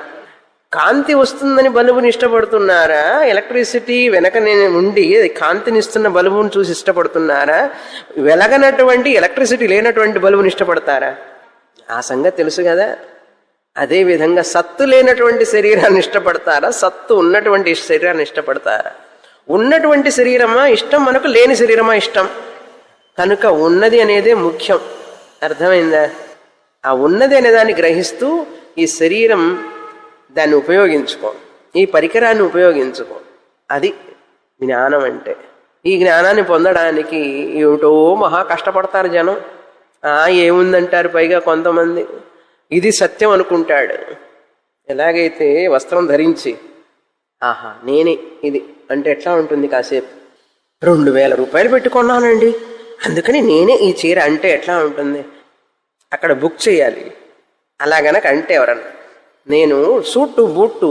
కాంతి వస్తుందని బల్బుని ఇష్టపడుతున్నారా, ఎలక్ట్రిసిటీ వెనక ఉండి కాంతినిస్తున్న బల్బుని చూసి ఇష్టపడుతున్నారా, వెలగనటువంటి ఎలక్ట్రిసిటీ లేనటువంటి బల్బుని ఇష్టపడతారా? ఆ సంగతి తెలుసు కదా. అదేవిధంగా సత్తు లేనటువంటి శరీరాన్ని ఇష్టపడతారా, సత్తు ఉన్నటువంటి శరీరాన్ని ఇష్టపడతారా? ఉన్నటువంటి శరీరమా ఇష్టం మనకు, లేని శరీరమా ఇష్టం? కనుక ఉన్నది అనేదే ముఖ్యం. అర్థమైందా? ఆ ఉన్నది అనే దాన్ని గ్రహిస్తూ ఈ శరీరం దాన్ని ఉపయోగించుకో, ఈ పరికరాన్ని ఉపయోగించుకో. అది జ్ఞానం అంటే. ఈ జ్ఞానాన్ని పొందడానికి ఏమిటో మహా కష్టపడతారు జనం. ఏముందంటారు పైగా కొంతమంది. ఇది సత్యం అనుకుంటాడు. ఎలాగైతే వస్త్రం ధరించి ఆహా నేనే ఇది అంటే ఎట్లా ఉంటుంది? కాసేపు 2000 రూపాయలు పెట్టుకున్నానండి అందుకని నేనే ఈ చీర అంటే ఎట్లా ఉంటుంది? అక్కడ బుక్ చేయాలి. అలాగనక అంటే ఎవరన్నా నేను సూటు బూటు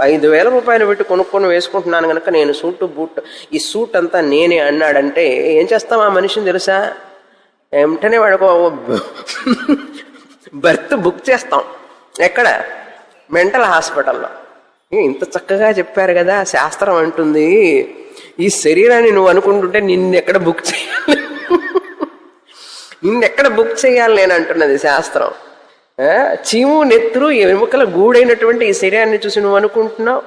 5000 రూపాయలు పెట్టి కొనుక్కొని వేసుకుంటున్నాను కనుక నేను సూటు బూట్ ఈ సూట్ అంతా నేనే అన్నాడంటే ఏం చేస్తాం ఆ మనిషిని తెలుసా? వెంటనే వాడుకో బర్త్ బుక్ చేస్తాం. ఎక్కడ? మెంటల్ హాస్పిటల్లో. ఇంత చక్కగా చెప్పారు కదా, శాస్త్రం అంటుంది ఈ శరీరాన్ని నువ్వు అనుకుంటుంటే నిన్నెక్కడ బుక్ చేయాలి, నిన్నెక్కడ బుక్ చేయాలి నేను అంటున్నది శాస్త్రం. చీము నెత్తురు ఎముకల గూడైనటువంటి ఈ శరీరాన్ని చూసి నువ్వు అనుకుంటున్నావు.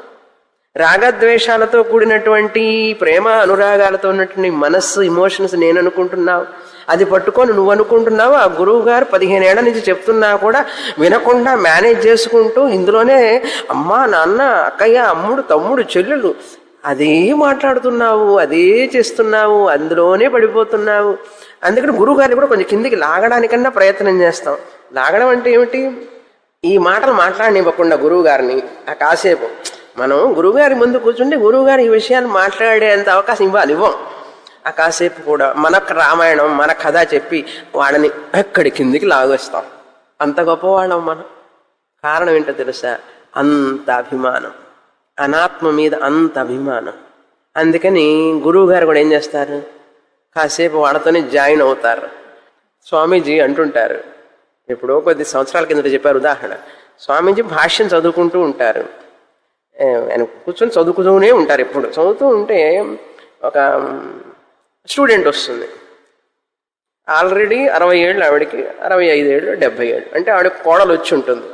రాగద్వేషాలతో కూడినటువంటి ప్రేమ అనురాగాలతో ఉన్నటువంటి మనస్సు, ఇమోషన్స్ నేను అనుకుంటున్నావు. అది పట్టుకొని నువ్వు అనుకుంటున్నావు. ఆ గురువు గారు 15 ఏళ్ల నుంచి చెప్తున్నా కూడా వినకుండా మేనేజ్ చేసుకుంటూ ఇందులోనే అమ్మా, నాన్న, అక్కయ్య, అమ్ముడు, తమ్ముడు, చెల్లెలు అదే మాట్లాడుతున్నావు, అదే చేస్తున్నావు, అందులోనే పడిపోతున్నావు. అందుకని గురువు గారిని కూడా కొంచెం కిందికి లాగడానికన్నా ప్రయత్నం చేస్తాం. లాగడం అంటే ఏమిటి? ఈ మాటలు మాట్లాడనివ్వకుండా గురువు గారిని ఆ కాసేపు మనం గురువుగారి ముందు కూర్చుంటే గురువుగారు ఈ విషయాలు మాట్లాడేంత అవకాశం ఇవ్వం. ఆ కాసేపు కూడా మనకు రామాయణం, మన కథ చెప్పి వాడని ఎక్కడి కిందికి లాగేస్తాం. అంత గొప్పవాళ్ళం మనం. కారణం ఏంటో తెలుసా? అంత అభిమానం, అనాత్మ మీద అంత అభిమానం. అందుకని గురువు గారు కూడా ఏం చేస్తారు? కాసేపు వాళ్ళతోనే జాయిన్ అవుతారు. స్వామీజీ అంటుంటారు, ఎప్పుడో కొద్ది సంవత్సరాల కిందట చెప్పారు ఉదాహరణ. స్వామీజీ భాష్యం చదువుకుంటూ ఉంటారు. ఆయన కూర్చొని చదువుతూనే ఉంటారు. ఎప్పుడు చదువుతూ ఉంటే ఒక స్టూడెంట్ వస్తుంది. ఆల్రెడీ 60 ఏళ్ళు ఆవిడకి, 65 ఏళ్ళు, 70 ఏళ్ళు. అంటే ఆవిడకి కోడలు వచ్చి ఉంటుంది.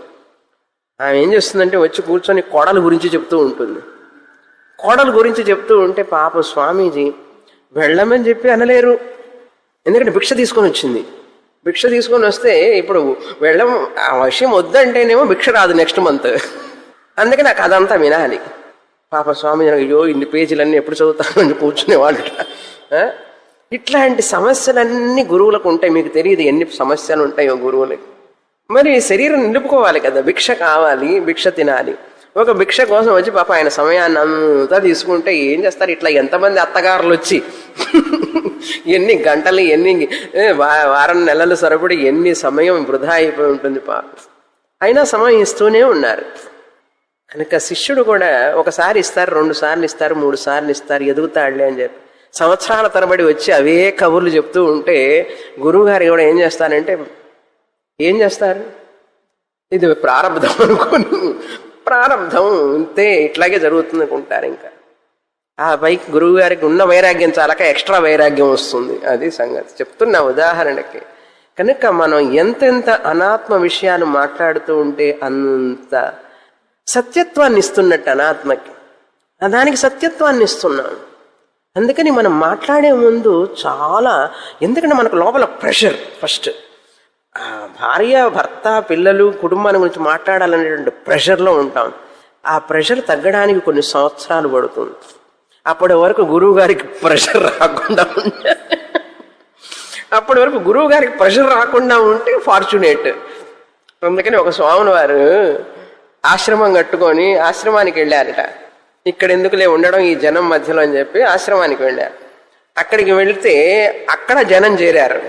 ఆమె ఏం చేస్తుందంటే వచ్చి కూర్చొని కోడల గురించి చెప్తూ ఉంటుంది. కోడల గురించి చెప్తూ ఉంటే పాపం స్వామీజీ వెళ్ళమని చెప్పి అనలేరు. ఎందుకంటే భిక్ష తీసుకొని వచ్చింది. భిక్ష తీసుకొని వస్తే ఇప్పుడు వెళ్ళం, ఆ విషయం వద్దంటేనేమో భిక్ష రాదు నెక్స్ట్ మంత్. అందుకని నాకు అదంతా వినాలి. పాప స్వామి అయ్యో ఇన్ని పేజీలన్నీ ఎప్పుడు చదువుతానని కూర్చునేవాళ్ళు. ఇట్లాంటి సమస్యలన్నీ గురువులకు ఉంటాయి. మీకు తెలియదు ఎన్ని సమస్యలు ఉంటాయో గురువులకి. మరి శరీరం నిలుపుకోవాలి కదా, భిక్ష కావాలి, భిక్ష తినాలి. ఒక భిక్ష కోసం వచ్చి పాప ఆయన సమయాన్ని అంతా తీసుకుంటే ఏం చేస్తారు? ఇట్లా ఎంతమంది అత్తగారులు వచ్చి ఎన్ని గంటలు, ఎన్ని వారం నెలలు సరిపడి ఎన్ని సమయం వృధా అయిపోయి ఉంటుంది పాప. అయినా సమయం ఇస్తూనే ఉన్నారు. కనుక శిష్యుడు కూడా ఒకసారి ఇస్తారు, 2 సార్లు ఇస్తారు, 3 సార్లు ఇస్తారు, ఎదుగుతాడులే అని చెప్పి సంవత్సరాల తరబడి వచ్చి అవే కబుర్లు చెప్తూ ఉంటే గురువు గారు కూడా ఏం చేస్తారు? ఇది ప్రారంధం అనుకోని, ప్రారంధం అంతే, ఇట్లాగే జరుగుతుంది అనుకుంటారు. ఇంకా ఆ పైకి గురువు గారికి ఉన్న వైరాగ్యం చాలక ఎక్స్ట్రా వైరాగ్యం వస్తుంది. అది సంగతి చెప్తున్నా ఉదాహరణకి. కనుక మనం ఎంతెంత అనాత్మ విషయాలు మాట్లాడుతూ ఉంటే అంత సత్యత్వాన్ని ఇస్తున్నట్టు అనాత్మకి, దానికి సత్యత్వాన్ని ఇస్తున్నాం. అందుకని మనం మాట్లాడే ముందు చాలా, ఎందుకంటే మనకు లోపల ప్రెషర్, ఫస్ట్ భార్య, భర్త, పిల్లలు, కుటుంబాన్ని గురించి మాట్లాడాలనేటువంటి ప్రెషర్లో ఉంటాం. ఆ ప్రెషర్ తగ్గడానికి కొన్ని సంవత్సరాలు పడుతుంది. అప్పటి వరకు గురువు గారికి ప్రెషర్ రాకుండా ఉండే అప్పటి వరకు గురువు గారికి ప్రెషర్ రాకుండా ఉంటే ఫార్చునేట్. అందుకని ఒక స్వాముల వారు ఆశ్రమం కట్టుకొని ఆశ్రమానికి వెళ్ళారట. ఇక్కడ ఎందుకులే ఉండడం ఈ జనం మధ్యలో అని చెప్పి ఆశ్రమానికి వెళ్ళారు. అక్కడికి వెళితే అక్కడ జనం చేరారు.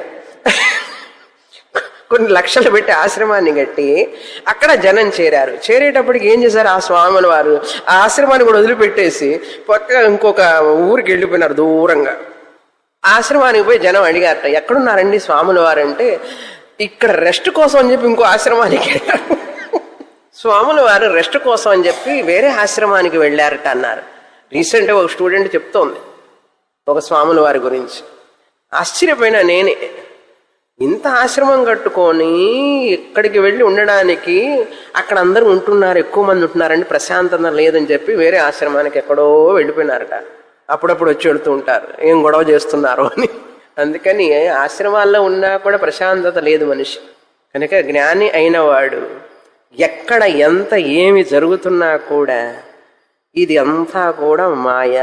కొన్ని లక్షలు పెట్టి ఆశ్రమాన్ని కట్టి అక్కడ జనం చేరారు. చేరేటప్పటికి ఏం చేశారు ఆ స్వాముల వారు, ఆ ఆశ్రమాన్ని కూడా వదిలిపెట్టేసి పక్క ఇంకొక ఊరికి వెళ్ళిపోయినారు దూరంగా. ఆశ్రమానికి పోయి జనం అడిగారట, ఎక్కడున్నారండి స్వాముల వారు అంటే, ఇక్కడ రెస్ట్ కోసం అని చెప్పి ఇంకో ఆశ్రమానికి వెళ్ళారు. స్వాముల వారు రెస్ట్ కోసం అని చెప్పి వేరే ఆశ్రమానికి వెళ్ళారట అన్నారు. రీసెంట్గా ఒక స్టూడెంట్ చెప్తోంది ఒక స్వాముల వారి గురించి. ఆశ్చర్యపోయినా నేనే, ఇంత ఆశ్రమం కట్టుకొని ఇక్కడికి వెళ్ళి ఉండడానికి అక్కడ అందరూ ఉంటున్నారు, ఎక్కువ మంది ఉంటున్నారండి, ప్రశాంతత లేదని చెప్పి వేరే ఆశ్రమానికి ఎక్కడో వెళ్ళిపోయినారట. అప్పుడప్పుడు వచ్చి వెళుతూ ఉంటారు, ఏం గొడవ చేస్తున్నారు అని. అందుకని ఆశ్రమాల్లో ఉన్నా కూడా ప్రశాంతత లేదు మనిషి. కనుక జ్ఞాని అయినవాడు ఎక్కడ ఎంత ఏమి జరుగుతున్నా కూడా ఇది అంతా కూడా మాయ,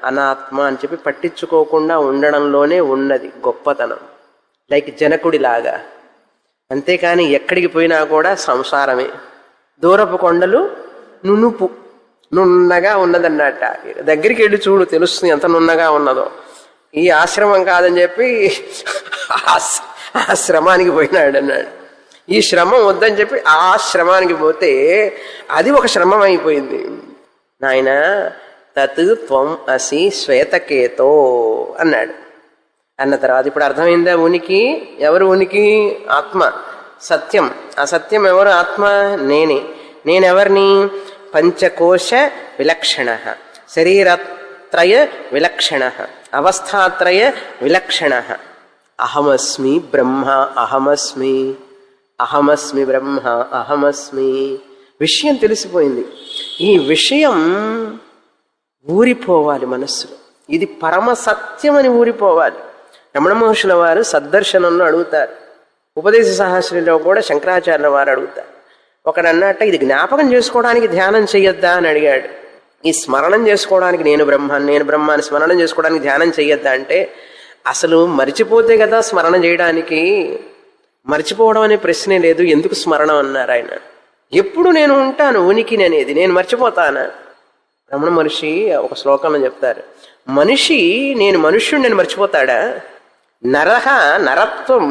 అనాత్మ అని చెప్పి పట్టించుకోకుండా ఉండడంలోనే ఉన్నది గొప్పతనం. లైక్ జనకుడిలాగా. అంతేకాని ఎక్కడికి పోయినా కూడా సంసారమే. దూరపు కొండలు నునుపు, నున్నగా ఉన్నదన్నట్ట. దగ్గరికి వెళ్ళి చూడు, తెలుస్తుంది ఎంత నున్నగా ఉన్నదో. ఈ ఆశ్రమం కాదని చెప్పి ఆశ్రమానికి పోయినాడు అన్నాడు. ఈ శ్రమం వద్దని చెప్పి ఆ శ్రమానికి పోతే అది ఒక శ్రమం అయిపోయింది. నాయన తత్ త్వం అసి శ్వేతకేతో అన్నాడు. అన్న తర్వాత ఇప్పుడు అర్థమైందా ఉనికి? ఎవరు ఉనికి? ఆత్మ, సత్యం. ఆ సత్యం ఎవరు? ఆత్మ, నేనే. నేనెవరిని? పంచకోశ విలక్షణ, శరీరత్రయ విలక్షణ, అవస్థాత్రయ విలక్షణ. అహమస్మి బ్రహ్మ, అహమస్మి, అహమస్మి బ్రహ్మ, అహమస్మి. విషయం తెలిసిపోయింది. ఈ విషయం ఊరిపోవాలి మనస్సులో. ఇది పరమ సత్యం అని ఊరిపోవాలి. రమణ మహర్షుల వారు సద్దర్శనంలో అడుగుతారు. ఉపదేశ సహస్రంలో కూడా శంకరాచార్యుల వారు అడుగుతారు. ఒకడు అన్నట్ట, ఇది జ్ఞాపకం చేసుకోవడానికి ధ్యానం చెయ్యొద్దా అని అడిగాడు. ఈ స్మరణం చేసుకోవడానికి నేను బ్రహ్మాన్ని, నేను బ్రహ్మాన్ని స్మరణం చేసుకోవడానికి ధ్యానం చెయ్యొద్దా అంటే, అసలు మరిచిపోతే కదా స్మరణ చేయడానికి. మర్చిపోవడం అనే ప్రశ్నే లేదు, ఎందుకు స్మరణం అన్నారు ఆయన. ఎప్పుడు నేను ఉంటాను ఉనికిని అనేది, నేను మర్చిపోతానా? రమణ మహర్షి ఒక శ్లోకంలో చెప్తారు, మనిషి నేను మనుష్యుడు నేను మర్చిపోతాడా? నరహ నరత్వం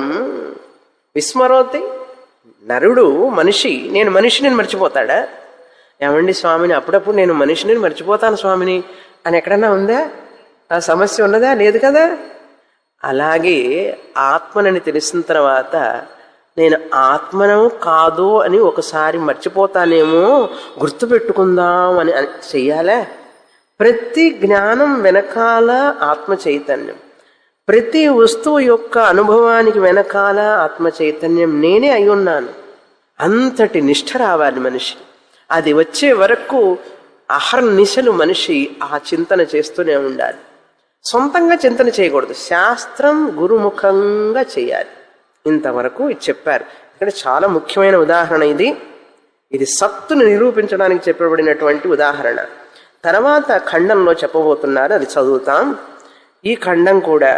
విస్మరోతి. నరుడు మనిషి, నేను మనిషిని మర్చిపోతాడా? ఏమండి స్వామిని, అప్పుడప్పుడు నేను మనిషిని మర్చిపోతాను స్వామిని అని ఎక్కడన్నా ఉందా? ఆ సమస్య ఉన్నదా? లేదు కదా. అలాగే ఆత్మనని తెలిసిన తర్వాత నేను ఆత్మను కాదు అని ఒకసారి మర్చిపోతానేమో, గుర్తుపెట్టుకుందాం అని చెయ్యాలా? ప్రతి జ్ఞానం వెనకాల ఆత్మ చైతన్యం, ప్రతి వస్తువు యొక్క అనుభవానికి వెనకాల ఆత్మ చైతన్యం నేనే అయి ఉన్నాను. అంతటి నిష్ఠ రావాలి మనిషి. అది వచ్చే వరకు అహర్నిశలు మనిషి ఆ చింతన చేస్తూనే ఉండాలి. సొంతంగా చింతన చేయకూడదు, శాస్త్రం గురుముఖంగా చేయాలి. ఇంతవరకు ఇది చెప్పారు. ఇక్కడ చాలా ముఖ్యమైన ఉదాహరణ ఇది. ఇది సత్తును నిరూపించడానికి చెప్పబడినటువంటి ఉదాహరణ. తర్వాత ఖండంలో చెప్పబోతున్నారు, అది చదువుతాం. ఈ ఖండం కూడా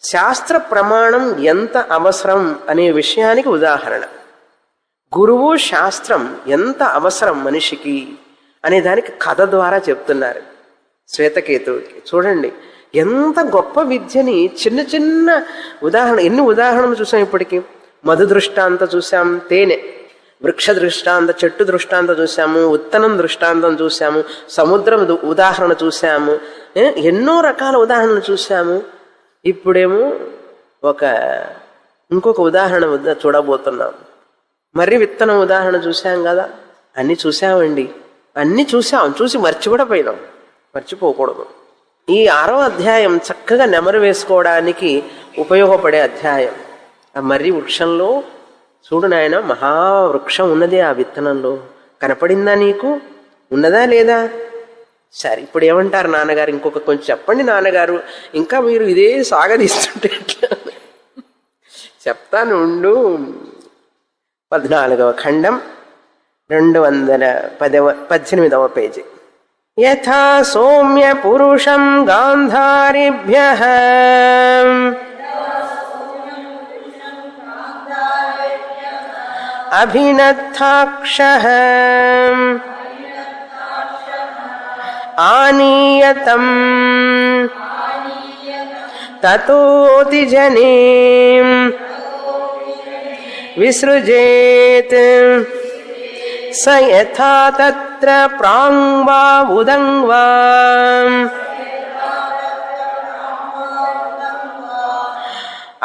శాస్త్ర ప్రమాణం ఎంత అవసరం అనే విషయానికి ఉదాహరణ. గురువు శాస్త్రం ఎంత అవసరం మనిషికి అనే దానికి కథ ద్వారా చెప్తున్నారు శ్వేతకేతువుకి. చూడండి ఎంత గొప్ప విద్యని చిన్న చిన్న ఉదాహరణ, ఎన్ని ఉదాహరణలు చూసాం ఇప్పటికీ. మధు దృష్టాంతం చూసాం, తేనె. వృక్ష దృష్టాంత, చెట్టు దృష్టాంతం చూసాము, ఉత్తనం దృష్టాంతం చూసాము, సముద్రం ఉదాహరణ చూసాము, ఎన్నో రకాల ఉదాహరణలు చూసాము. ఇప్పుడేమో ఇంకొక ఉదాహరణ చూడబోతున్నాం. మర్రి విత్తనం ఉదాహరణ చూసాం కదా. అన్నీ చూసామండి, అన్నీ చూసి మర్చి కూడా పోయినాం. మర్చిపోకూడదు. ఈ 6వ అధ్యాయం చక్కగా నెమరు వేసుకోవడానికి ఉపయోగపడే అధ్యాయం. ఆ మర్రి వృక్షంలో చూడు నాయన, మహావృక్షం ఉన్నది ఆ విత్తనంలో. కనపడిందా నీకు? ఉన్నదా లేదా? సరే, ఇప్పుడు ఏమంటారు నాన్నగారు? ఇంకొక కొంచెం చెప్పండి నాన్నగారు, ఇంకా మీరు ఇదే సాగదీస్తుంటే ఎట్లా? చెప్తాను ఉండు. 14వ ఖండం 218వ పేజీ. యథా సౌమ్య పురుషం గాంధారిభ్యః అభినద్ధాక్షః ఆనీయతం తతోతి జనే విసృజేత్ స యథా తత్ర ప్రాంగ్వా ఉదంగ్వా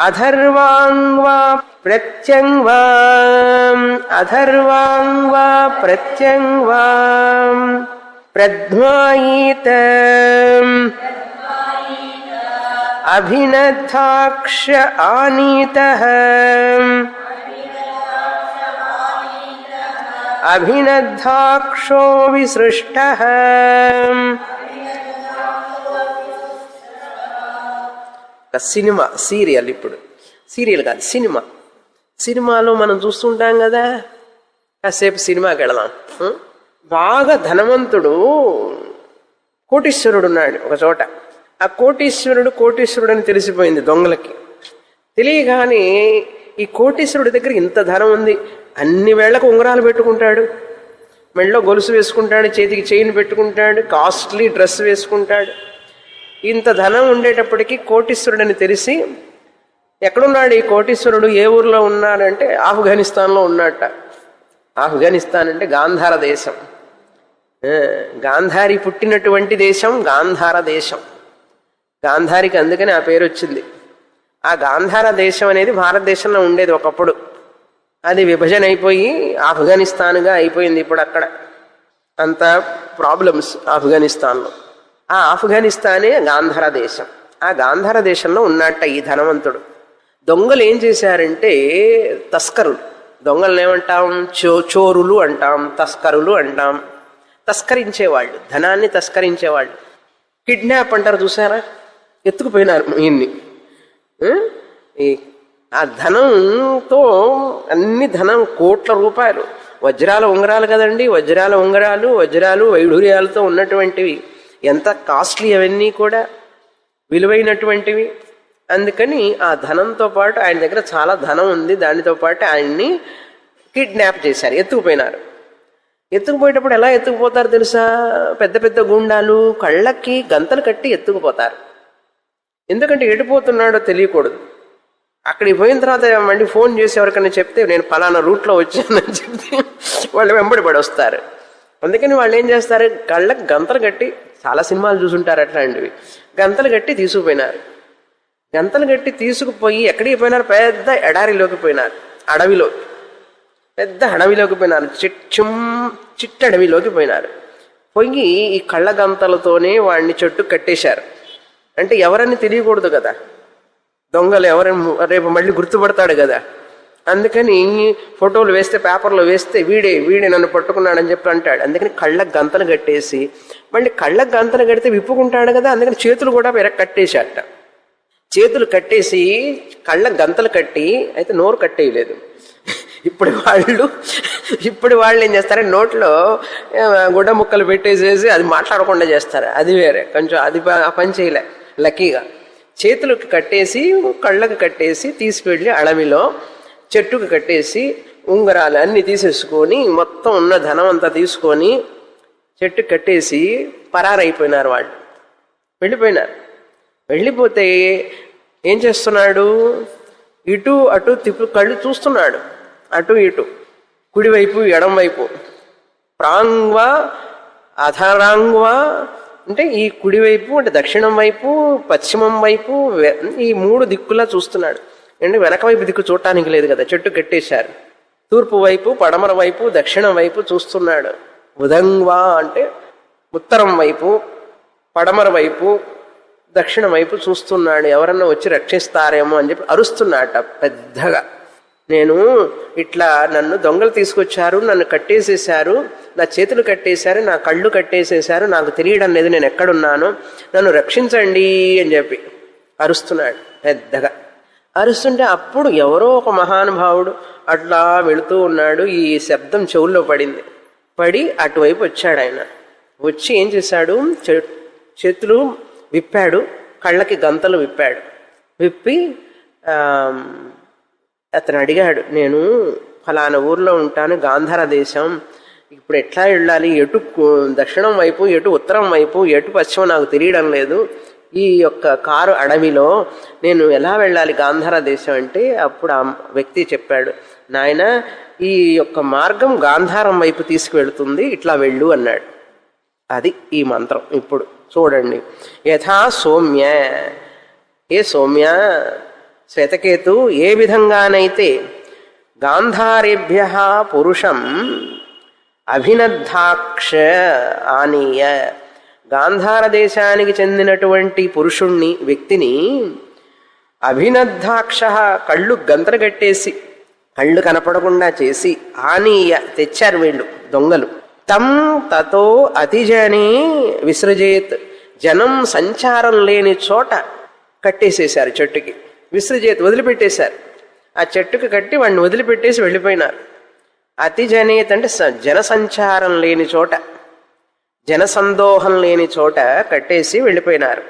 అధర్వాంగ్వా ప్రత్యంగ్వా అధర్వాంగ్వా ప్రత్యంగ్వా ప్రధ్మాయీత అభినద్ధాక్ష ఆనీతః అభినద్ధాక్షో విసృష్టః. సినిమా సీరియల్, ఇప్పుడు సీరియల్ కాదు సినిమా. సినిమాలో మనం చూస్తుంటాం కదా, కాసేపు సినిమాకి వెళదాం. బాగా ధనవంతుడు కోటీశ్వరుడు ఉన్నాడు ఒక చోట. ఆ కోటీశ్వరుడు అని తెలిసిపోయింది దొంగలకి. తెలియగానే ఈ కోటీశ్వరుడి దగ్గర ఇంత ధనం ఉంది, అన్ని వేళ్లకు ఉంగరాలు పెట్టుకుంటాడు, మెడలో గొలుసు వేసుకుంటాడు, చేతికి చైన్ పెట్టుకుంటాడు, కాస్ట్లీ డ్రెస్ వేసుకుంటాడు. ఇంత ధనం ఉండేటప్పటికీ కోటీశ్వరుడని తెలిసి, ఎక్కడున్నాడు ఈ కోటీశ్వరుడు, ఏ ఊర్లో ఉన్నాడంటే ఆఫ్ఘనిస్తాన్లో ఉన్నట్ట. ఆఫ్ఘనిస్తాన్ అంటే గాంధార దేశం. గాంధారి పుట్టినటువంటి దేశం గాంధార దేశం. గాంధారికి అందుకని ఆ పేరు వచ్చింది. ఆ గాంధార దేశం అనేది భారతదేశంలో ఉండేది ఒకప్పుడు. అది విభజన అయిపోయి ఆఫ్ఘనిస్తాన్గా అయిపోయింది. ఇప్పుడు అక్కడ అంత ప్రాబ్లమ్స్ ఆఫ్ఘనిస్తాన్లో. ఆ ఆఫ్ఘనిస్తానే గాంధార దేశం. ఆ గాంధార దేశంలో ఉన్నట్ట ఈ ధనవంతుడు. దొంగలు ఏం చేశారంటే, తస్కరులు, దొంగలను ఏమంటాం, చోరులు అంటాం, తస్కరులు అంటాం. తస్కరించేవాళ్ళు, ధనాన్ని తస్కరించేవాళ్ళు. కిడ్నాప్ అంటారు చూసారా, ఎత్తుకుపోయినారు ఈయన్ని. ఆ ధనంతో అన్ని ధనం కోట్ల రూపాయలు, వజ్రాల ఉంగరాలు కదండి, వజ్రాలు వైఢూర్యాలతో ఉన్నటువంటివి, ఎంత కాస్ట్లీ అవన్నీ కూడా విలువైనటువంటివి. అందుకని ఆ ధనంతో పాటు ఆయన దగ్గర చాలా ధనం ఉంది, దానితో పాటు ఆయన్ని కిడ్నాప్ చేశారు, ఎత్తుకుపోయినారు. ఎత్తుకుపోయేటప్పుడు ఎలా ఎత్తుకుపోతారు తెలుసా, పెద్ద పెద్ద గుండాలు కళ్ళకి గంతలు కట్టి ఎత్తుకుపోతారు. ఎందుకంటే ఎడిపోతున్నాడో తెలియకూడదు. అక్కడికి పోయిన తర్వాత మళ్ళీ ఫోన్ చేసి ఎవరికైనా చెప్తే నేను ఫలానా రూట్లో వచ్చానని చెప్తే వాళ్ళు వెంబడి పడి వస్తారు. అందుకని వాళ్ళు ఏం చేస్తారు, కళ్ళకి గంతలు కట్టి, చాలా సినిమాలు చూసుంటారు అట్లాంటివి, గంతలు కట్టి తీసుకుపోయినారు. గంతలు కట్టి తీసుకుపోయి ఎక్కడికి పోయినారు, పెద్ద ఎడారిలోకి పోయినారు, అడవిలోకి, పెద్ద అడవిలోకి పోయినారు, చిట్టడవిలోకి పోయినారు. పోయి ఈ కళ్ళ గంతలతోనే వాడిని చెట్టు కట్టేశారు. అంటే ఎవరని తెలియకూడదు కదా, దొంగలు ఎవరైనా రేపు మళ్ళీ గుర్తుపడతాడు కదా. అందుకని ఫోటోలు వేస్తే, పేపర్లో వేస్తే వీడే నన్ను పట్టుకున్నాడని చెప్పి అంటాడు. అందుకని కళ్ళకు గంతలు కట్టేసి, మళ్ళీ కళ్ళకు గంతలు కడితే విప్పుకుంటాడు కదా, అందుకని చేతులు కూడా కట్టేశాట. చేతులు కట్టేసి కళ్ళకు గంతలు కట్టి, అయితే నోరు కట్టేయలేదు. ఇప్పుడు వాళ్ళు ఏం చేస్తారంటే నోట్లో గుడ్డ ముక్కలు పెట్టేసేసి అది మాట్లాడకుండా చేస్తారు. అది వేరే, కొంచెం అది ఆ పని చేయలే లక్కీగా. చేతులకు కట్టేసి, కళ్ళకు కట్టేసి తీసుకువెళ్ళి అడవిలో చెట్టుకు కట్టేసి ఉంగరాలు అన్నీ తీసేసుకొని, మొత్తం ఉన్న ధనం అంతా తీసుకొని చెట్టు కట్టేసి పరారైపోయినారు. వాళ్ళు వెళ్ళిపోయినారు. వెళ్ళిపోతే ఏం చేస్తున్నాడు, ఇటు అటు కళ్ళు చూస్తున్నాడు, అటు ఇటు, కుడివైపు ఎడంవైపు. ప్రాంగ్వా అధరాంగ్వా అంటే ఈ కుడివైపు అంటే దక్షిణం వైపు, పశ్చిమం వైపు, ఈ మూడు దిక్కులా చూస్తున్నాడు. అంటే వెనక వైపు దిక్కు చూడటానికి లేదు కదా, చెట్టు కట్టేశారు. తూర్పు వైపు, పడమర వైపు, దక్షిణం వైపు చూస్తున్నాడు. ఉదంగ్వా అంటే ఉత్తరం వైపు, పడమర వైపు, దక్షిణం వైపు చూస్తున్నాడు. ఎవరన్నా వచ్చి రక్షిస్తారేమో అని చెప్పి అరుస్తున్నాడట పెద్దగా. నేను ఇట్లా, నన్ను దొంగలు తీసుకొచ్చారు, నన్ను కట్టేసేశారు, నా చేతులు కట్టేశారు, నా కళ్ళు కట్టేసేశారు, నాకు తెలియడం లేదు నేను ఎక్కడున్నానో, నన్ను రక్షించండి అని చెప్పి అరుస్తున్నాడు పెద్దగా. అరుస్తుంటే అప్పుడు ఎవరో ఒక మహానుభావుడు అట్లా వెళుతూ ఉన్నాడు. ఈ శబ్దం చెవుల్లో పడింది. పడి అటువైపు వచ్చాడు. ఆయన వచ్చి ఏం చేశాడు, చేతులు విప్పాడు, కళ్ళకి గంతలు విప్పాడు. విప్పి అతను అడిగాడు, నేను ఫలానా ఊర్లో ఉంటాను, గాంధార దేశం, ఇప్పుడు ఎట్లా వెళ్ళాలి, ఎటు దక్షిణం వైపు, ఎటు ఉత్తరం వైపు, ఎటు పశ్చిమం నాకు తెలియడం లేదు, ఈ యొక్క కారు అడవిలో నేను ఎలా వెళ్ళాలి గాంధార దేశం అంటే, అప్పుడు ఆ వ్యక్తి చెప్పాడు, నాయన ఈ యొక్క మార్గం గాంధారం వైపు తీసుకువెళుతుంది, ఇట్లా వెళ్ళు అన్నాడు. అది ఈ మంత్రం. ఇప్పుడు చూడండి, యథా సౌమ్య, ఏ సౌమ్య శ్వేతకేతు, ఏ విధంగానైతే గాంధారేభ్య పురుషం అభినద్ధాక్ష ఆనీయ, గాంధార దేశానికి చెందినటువంటి పురుషుణ్ణి, వ్యక్తిని అభినద్ధాక్ష, కళ్ళు గంతలు కట్టేసి కళ్ళు కనపడకుండా చేసి, ఆనీయ తెచ్చారు వీళ్ళు దొంగలు, తం తతో అతిజనే విసృజేత్, జనం సంచారం లేని చోట కట్టేసేశారు, చెట్టుకి విసృజేత్ వదిలిపెట్టేశారు, ఆ చెట్టుకి కట్టి వాడిని వదిలిపెట్టేసి వెళ్ళిపోయినారు. అతిజనేత్ అంటే జనసంచారం లేని చోట, జనసందోహం లేని చోట కట్టేసి వెళ్ళిపోయినారు.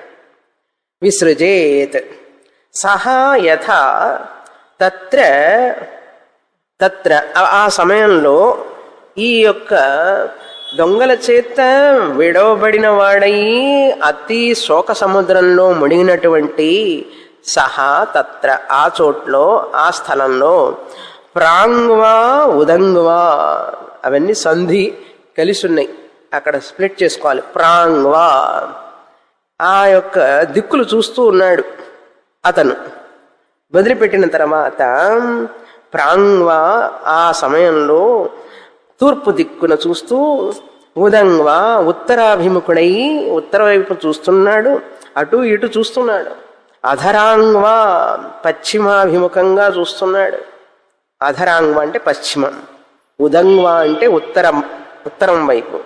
విసృజేత్ సహా యథా తత్ర తత్ర, ఆ సమయంలో ఈ యొక్క దొంగల చేత విడవబడిన వాడయి అతి శోక సముద్రంలో మునిగినటువంటి సహా తత్ర, ఆ చోట్లో, ఆ స్థలంలో, ప్రాంగ్వా ఉదంగ్వా, అవన్నీ సంధి కలిసి ఉన్నాయి, అక్కడ స్ప్లిట్ చేసుకోవాలి. ప్రాంగ్వా, ఆ యొక్క దిక్కులు చూస్తూ ఉన్నాడు అతను. వదిలిపెట్టిన తర్వాత ప్రాంగ్వా, ఆ సమయంలో తూర్పు దిక్కున చూస్తూ, ఉదంగ్వా ఉత్తరాభిముఖుడై ఉత్తర వైపు చూస్తున్నాడు, అటు ఇటు చూస్తున్నాడు. అధరాంగ్వా పశ్చిమాభిముఖంగా చూస్తున్నాడు. అధరాంగ్వా అంటే పశ్చిమం, ఉదంగ్వా అంటే ఉత్తరం వైపు,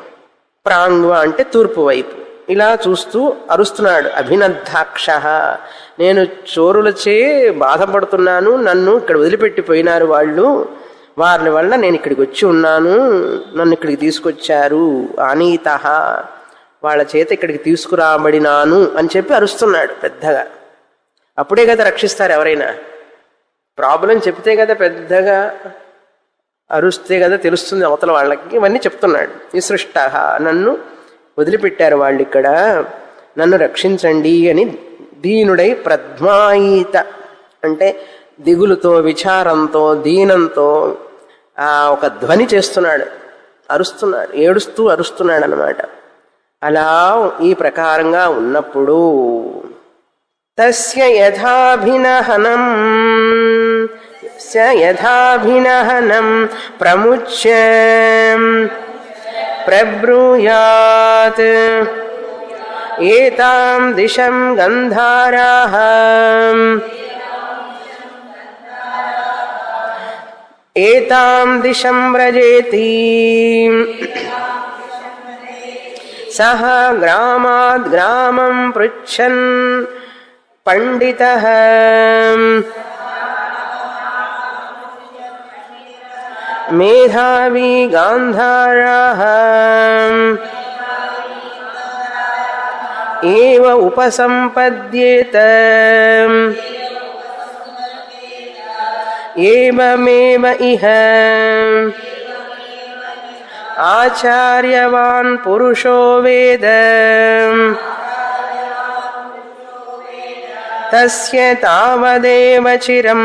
ప్రాంగ్వా అంటే తూర్పు వైపు. ఇలా చూస్తూ అరుస్తున్నాడు. అభినద్ధాక్ష, నేను చోరులచే బాధపడుతున్నాను, నన్ను ఇక్కడ వదిలిపెట్టిపోయినారు వాళ్ళు, వారి వల్ల నేను ఇక్కడికి వచ్చి ఉన్నాను, నన్ను ఇక్కడికి తీసుకొచ్చారు. అనీత, వాళ్ళ చేత ఇక్కడికి తీసుకురాబడినాను అని చెప్పి అరుస్తున్నాడు పెద్దగా. అప్పుడే కదా రక్షిస్తారు ఎవరైనా, ప్రాబ్లం చెప్తే కదా, పెద్దగా అరుస్తే కదా తెలుస్తుంది అవతల వాళ్ళకి. ఇవన్నీ చెప్తున్నాడు. విసృష్ట, నన్ను వదిలిపెట్టారు వాళ్ళు ఇక్కడ, నన్ను రక్షించండి అని దీనుడై ప్రద్మాయిత అంటే దిగులుతో, విచారంతో, దీనంతో ఒక ధ్వని చేస్తున్నాడు, అరుస్తున్నాడు, ఏడుస్తూ అరుస్తున్నాడు అన్నమాట. అలా ఈ ప్రకారంగా ఉన్నప్పుడు తస్య యథాభినహనం ప్రముచ్య ప్రబ్రూయాత్ ఏతాం దిశం గంధారాః ఏతాం దిశం వ్రజేతి సహ గ్రామాద్ గ్రామం పృచ్ఛన్ పండితః మేధావి గాంధారాః ఏవ ఉపసంపద్యేత ఏవమేవ ఇహ ఆచార్యవాన్ పురుషో వేద తస్య తావదేవ చిరం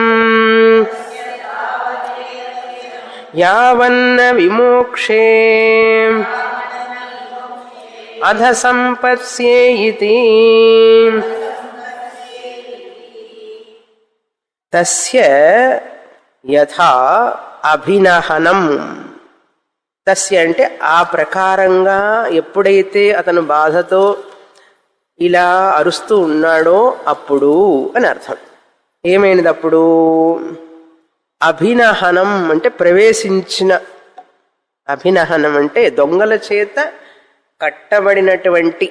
యావన్న విమోక్షే అధ సంపత్స్యేయితి. తస్య యథా అభినహనం, తస్య అంటే ఆ ప్రకారంగా ఎప్పుడైతే అతను బాధతో ఇలా అరుస్తూ ఉన్నాడో అప్పుడు అని అర్థం. ఏమైనది అప్పుడు? అభినహనం అంటే ప్రవేశించిన, అభినహనం అంటే దొంగల చేత కట్టబడినటువంటి,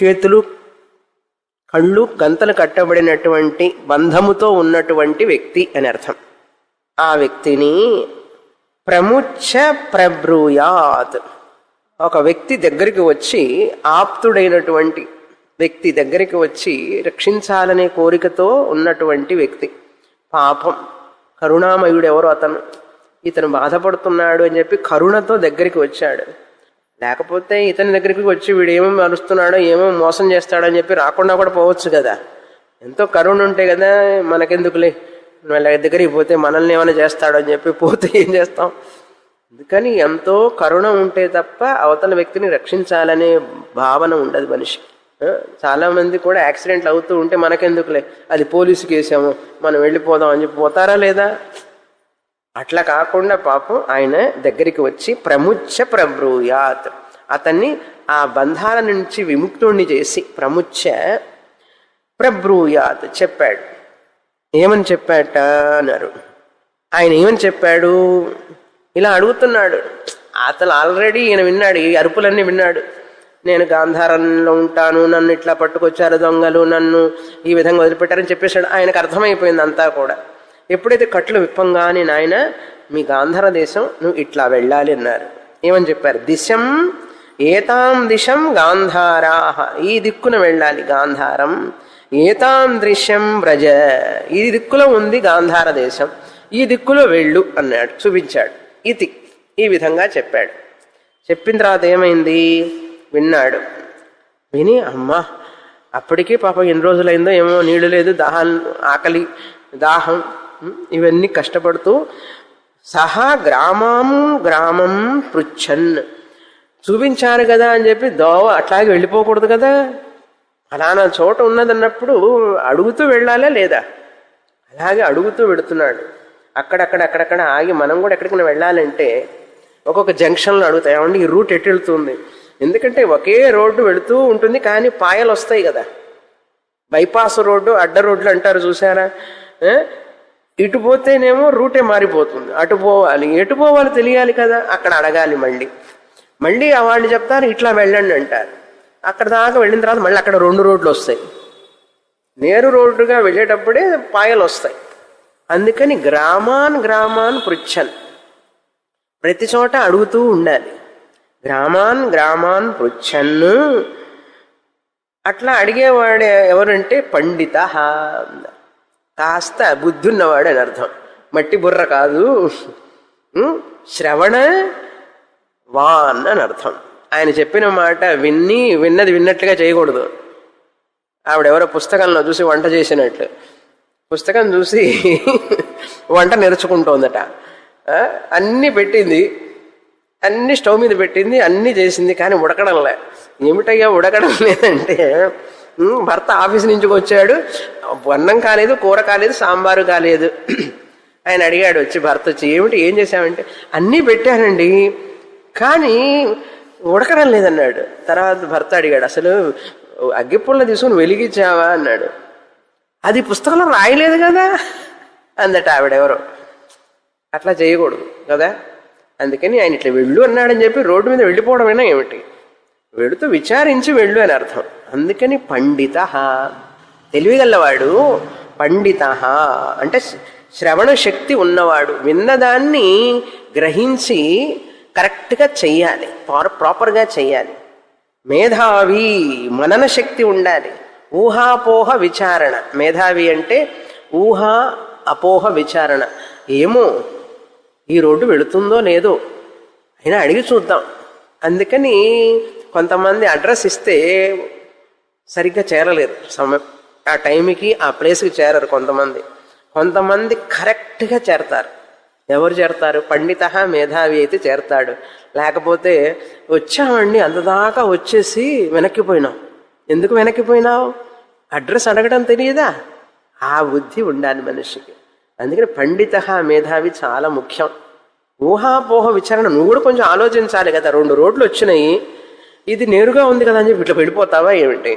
చేతులు కళ్ళు గంతలు కట్టబడినటువంటి బంధముతో ఉన్నటువంటి వ్యక్తి అని అర్థం. ఆ వ్యక్తిని ప్రముచ్ఛ ప్రబ్రూయాత్, ఒక వ్యక్తి దగ్గరికి వచ్చి, ఆప్తుడైనటువంటి వ్యక్తి దగ్గరికి వచ్చి రక్షించాలనే కోరికతో ఉన్నటువంటి వ్యక్తి, పాపం కరుణామయుడు ఎవరో అతను, ఇతను బాధపడుతున్నాడు అని చెప్పి కరుణతో దగ్గరికి వచ్చాడు. లేకపోతే ఇతని దగ్గరికి వచ్చి వీడు ఏమో మరుస్తున్నాడో ఏమో మోసం చేస్తాడో అని చెప్పి రాకుండా కూడా పోవచ్చు కదా. ఎంతో కరుణ ఉంటే కదా మనకెందుకులే, వాళ్ళ దగ్గరికి పోతే మనల్ని ఏమైనా చేస్తాడో అని చెప్పి పోతే ఏం చేస్తాం. అందుకని ఎంతో కరుణ ఉంటే తప్ప అవతల వ్యక్తిని రక్షించాలనే భావన ఉండదు మనిషి. చాలా మంది కూడా యాక్సిడెంట్లు అవుతూ ఉంటే మనకెందుకులే, అది పోలీసుకి వేసాము మనం వెళ్ళిపోదాం అని చెప్పి పోతారా లేదా? అట్లా కాకుండా పాపం ఆయన దగ్గరికి వచ్చి ప్రముచ్ఛ ప్రబ్రూయాత్, అతన్ని ఆ బంధాల నుంచి విముక్తుణ్ణి చేసి ప్రముచ్ఛ ప్రబ్రూయాత్ చెప్పాడు. ఏమని చెప్పాట అన్నారు. ఆయన ఏమని చెప్పాడు, ఇలా అడుగుతున్నాడు. అతను ఆల్రెడీ ఈయన విన్నాడు, ఈ అరుపులన్నీ విన్నాడు. నేను గాంధారంలో ఉంటాను, నన్ను ఇట్లా పట్టుకొచ్చారు దొంగలు, నన్ను ఈ విధంగా వదిలిపెట్టారని చెప్పేశాడు. ఆయనకు అర్థమైపోయింది అంతా కూడా. ఎప్పుడైతే కట్లు విప్పంగానే నాయన మీ గాంధార దేశం నువ్వు ఇట్లా వెళ్ళాలి అన్నారు. ఏమని చెప్పారు, దిశం ఏతాం దిశం గాంధారాహ, ఈ దిక్కున వెళ్ళాలి గాంధారం, ఏతాం దృశ్యం వ్రజ, ఈ దిక్కులో ఉంది గాంధార దేశం, ఈ దిక్కులో వెళ్ళు అన్నాడు, చూపించాడు. ఇది ఈ విధంగా చెప్పాడు. చెప్పిన తర్వాత ఏమైంది, విన్నాడు. విని అమ్మా అప్పటికీ పాపం ఎన్ని రోజులైందో ఏమో, నీళ్లు లేదు, ఆకలి దాహం ఇవన్నీ కష్టపడుతూ సహా గ్రామం పృచ్ఛన్, చూపించాను కదా అని చెప్పి దోవ అట్లాగే వెళ్ళిపోకూడదు కదా, అలానా చోట ఉన్నదన్నప్పుడు అడుగుతూ వెళ్ళాలా లేదా, అలాగే అడుగుతూ వెళుతున్నాడు. అక్కడక్కడ ఆగి మనం కూడా ఎక్కడికైనా వెళ్ళాలంటే ఒక్కొక్క జంక్షన్లో అడుగుతాయి, ఏమండి ఈ రూట్ ఎటు వెళుతుంది, ఎందుకంటే ఒకే రోడ్డు వెళుతూ ఉంటుంది కానీ పాయలు వస్తాయి కదా, బైపాస్ రోడ్డు అడ్డ రోడ్లు అంటారు చూసారా, ఇటు పోతేనేమో రూటే మారిపోతుంది, అటు పోవాలి, ఎటు పోవాలి తెలియాలి కదా, అక్కడ అడగాలి. మళ్ళీ వాళ్ళు చెప్తారు ఇట్లా వెళ్ళండి అంటారు. అక్కడ దాకా వెళ్ళిన తర్వాత మళ్ళీ అక్కడ 2 రోడ్లు వస్తాయి, నేరు రోడ్డుగా వెళ్ళేటప్పుడే పాయలు వస్తాయి. అందుకని గ్రామాన్ పృచ్ఛన్, ప్రతి చోట అడుగుతూ ఉండాలి. గ్రామాన్ పృచ్ఛన్, అట్లా అడిగేవాడు ఎవరంటే పండిత, కాస్త బుద్ధి ఉన్నవాడు అని అర్థం, మట్టి బుర్ర కాదు, శ్రవణ వాన్ అని అర్థం. ఆయన చెప్పిన మాట విన్నది విన్నట్లుగా చేయకూడదు. ఆవిడెవరో పుస్తకంలో చూసి వంట చేసినట్లు, పుస్తకం చూసి వంట నేర్చుకుంటోందట. అన్నీ పెట్టింది, అన్ని స్టవ్ మీద పెట్టింది, అన్నీ చేసింది, కానీ ఉడకడంలే. ఏమిటయ్యా ఉడకడం లేదంటే, భర్త ఆఫీస్ నుంచి వచ్చాడు, అన్నం కాలేదు, కూర కాలేదు, సాంబారు కాలేదు. ఆయన అడిగాడు వచ్చి, భర్త వచ్చి ఏం చేశామంటే అన్నీ పెట్టానండి కానీ ఉడకడం లేదన్నాడు. తర్వాత భర్త అడిగాడు, అసలు అగ్గిపుల్ల తీసుకుని వెలిగించావా అన్నాడు. అది పుస్తకంలో రాయలేదు కదా అందట ఆవిడెవరో. అట్లా చేయకూడదు కదా, అందుకని ఆయన ఇట్లా వెళ్ళు అన్నాడని చెప్పి రోడ్డు మీద వెళ్ళిపోవడమైనా ఏమిటి, వెళుతూ విచారించి వెళ్ళు అని అర్థం. అందుకని పండిత, తెలివిగలవాడు, పండిత అంటే శ్రవణ శక్తి ఉన్నవాడు, విన్నదాన్ని గ్రహించి కరెక్ట్గా చెయ్యాలి, ప్రాపర్గా చెయ్యాలి. మేధావి, మనన శక్తి ఉండాలి. ఊహాపోహ విచారణ, మేధావి అంటే ఊహా అపోహ విచారణ. ఏమో ఈ రోడ్డు వెళుతుందో లేదో అయినా అడిగి చూద్దాం. అందుకని కొంతమంది అడ్రస్ ఇస్తే సరిగ్గా చేరలేరు, ఆ టైంకి ఆ ప్లేస్కి చేరరు. కొంతమంది కరెక్ట్గా చేరతారు. ఎవరు చేరతారు? పండిత మేధావి అయితే చేరతాడు. లేకపోతే వచ్చామండి అంతదాకా వచ్చేసి వెనక్కిపోయినాం. ఎందుకు వెనక్కిపోయినావు? అడ్రస్ అడగడం తెలియదా? ఆ బుద్ధి ఉండాలి మనిషికి. అందుకని పండిత మేధావి చాలా ముఖ్యం. ఊహాపోహ విచారణ నువ్వు కూడా కొంచెం ఆలోచించాలి కదా. 2 రోడ్లు వచ్చినాయి, ఇది నేరుగా ఉంది కదా అని చెప్పి ఇట్లా వెళ్ళిపోతావా ఏమిటి?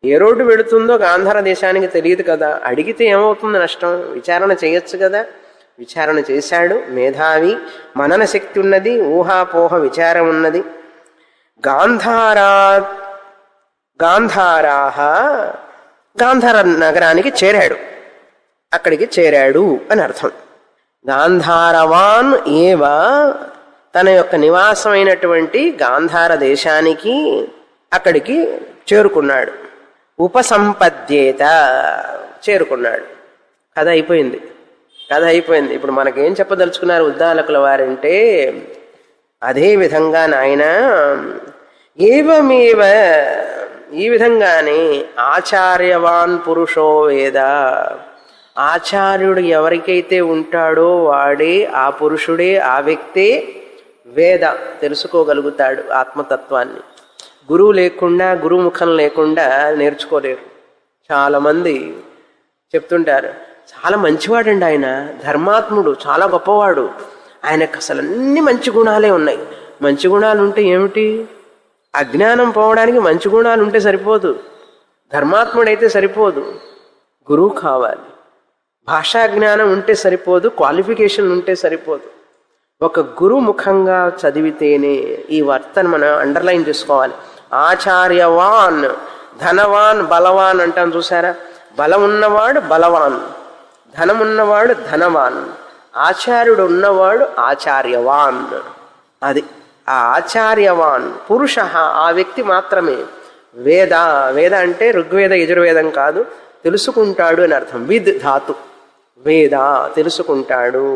ఏ రోడ్డు వెళుతుందో గాంధార దేశానికి తెలియదు కదా, అడిగితే ఏమవుతుంది నష్టం? విచారణ చేయొచ్చు కదా. విచారణ చేశాడు. మేధావి, మనన శక్తి ఉన్నది, ఊహాపోహ విచారం ఉన్నది. గాంధార నగరానికి చేరాడు, అక్కడికి చేరాడు అని అర్థం. గాంధారవాన్ ఏవ, తన యొక్క నివాసమైనటువంటి గాంధార దేశానికి అక్కడికి చేరుకున్నాడు. ఉపసంపద్యేత, చేరుకున్నాడు. కథ అయిపోయింది. కథ అయిపోయింది. ఇప్పుడు మనకేం చెప్పదలుచుకున్నారు ఉద్దాలకుల వారంటే, అదే విధంగా నాయన ఏవమేవ, ఈ విధంగానే ఆచార్యవాన్ పురుషో వేద, ఆచార్యుడు ఎవరికైతే ఉంటాడో వాడే, ఆ పురుషుడే, ఆ వ్యక్తే వేద తెలుసుకోగలుగుతాడు ఆత్మతత్వాన్ని. గురువు లేకుండా, గురుముఖం లేకుండా నేర్చుకోలేరు. చాలామంది చెప్తుంటారు, చాలా మంచివాడండి ఆయన, ధర్మాత్ముడు, చాలా గొప్పవాడు, ఆయనకు అసలు అన్ని మంచి గుణాలే ఉన్నాయి. మంచి గుణాలు ఉంటే ఏమిటి? అజ్ఞానం పోవడానికి మంచి గుణాలు ఉంటే సరిపోదు, ధర్మాత్ముడైతే సరిపోదు, గురువు కావాలి. భాషా జ్ఞానం ఉంటే సరిపోదు, క్వాలిఫికేషన్ ఉంటే సరిపోదు. ఒక గురుముఖంగా చదివితేనే, ఈ వర్తను మనం అండర్లైన్ చేసుకోవాలి. ఆచార్యవాన్, ధనవాన్, బలవాన్ అంటాం చూసారా? బలం ఉన్నవాడు బలవాన్, ధనమున్నవాడు ధనవాన్, ఆచార్యుడు ఉన్నవాడు ఆచార్యవాన్. అది ఆ ఆచార్యవాన్ పురుష, ఆ వ్యక్తి మాత్రమే వేద. వేద అంటే ఋగ్వేద యజుర్వేదం కాదు, తెలుసుకుంటాడు అని అర్థం. విద్ ధాతు, వేద తెలుసుకుంటాడు.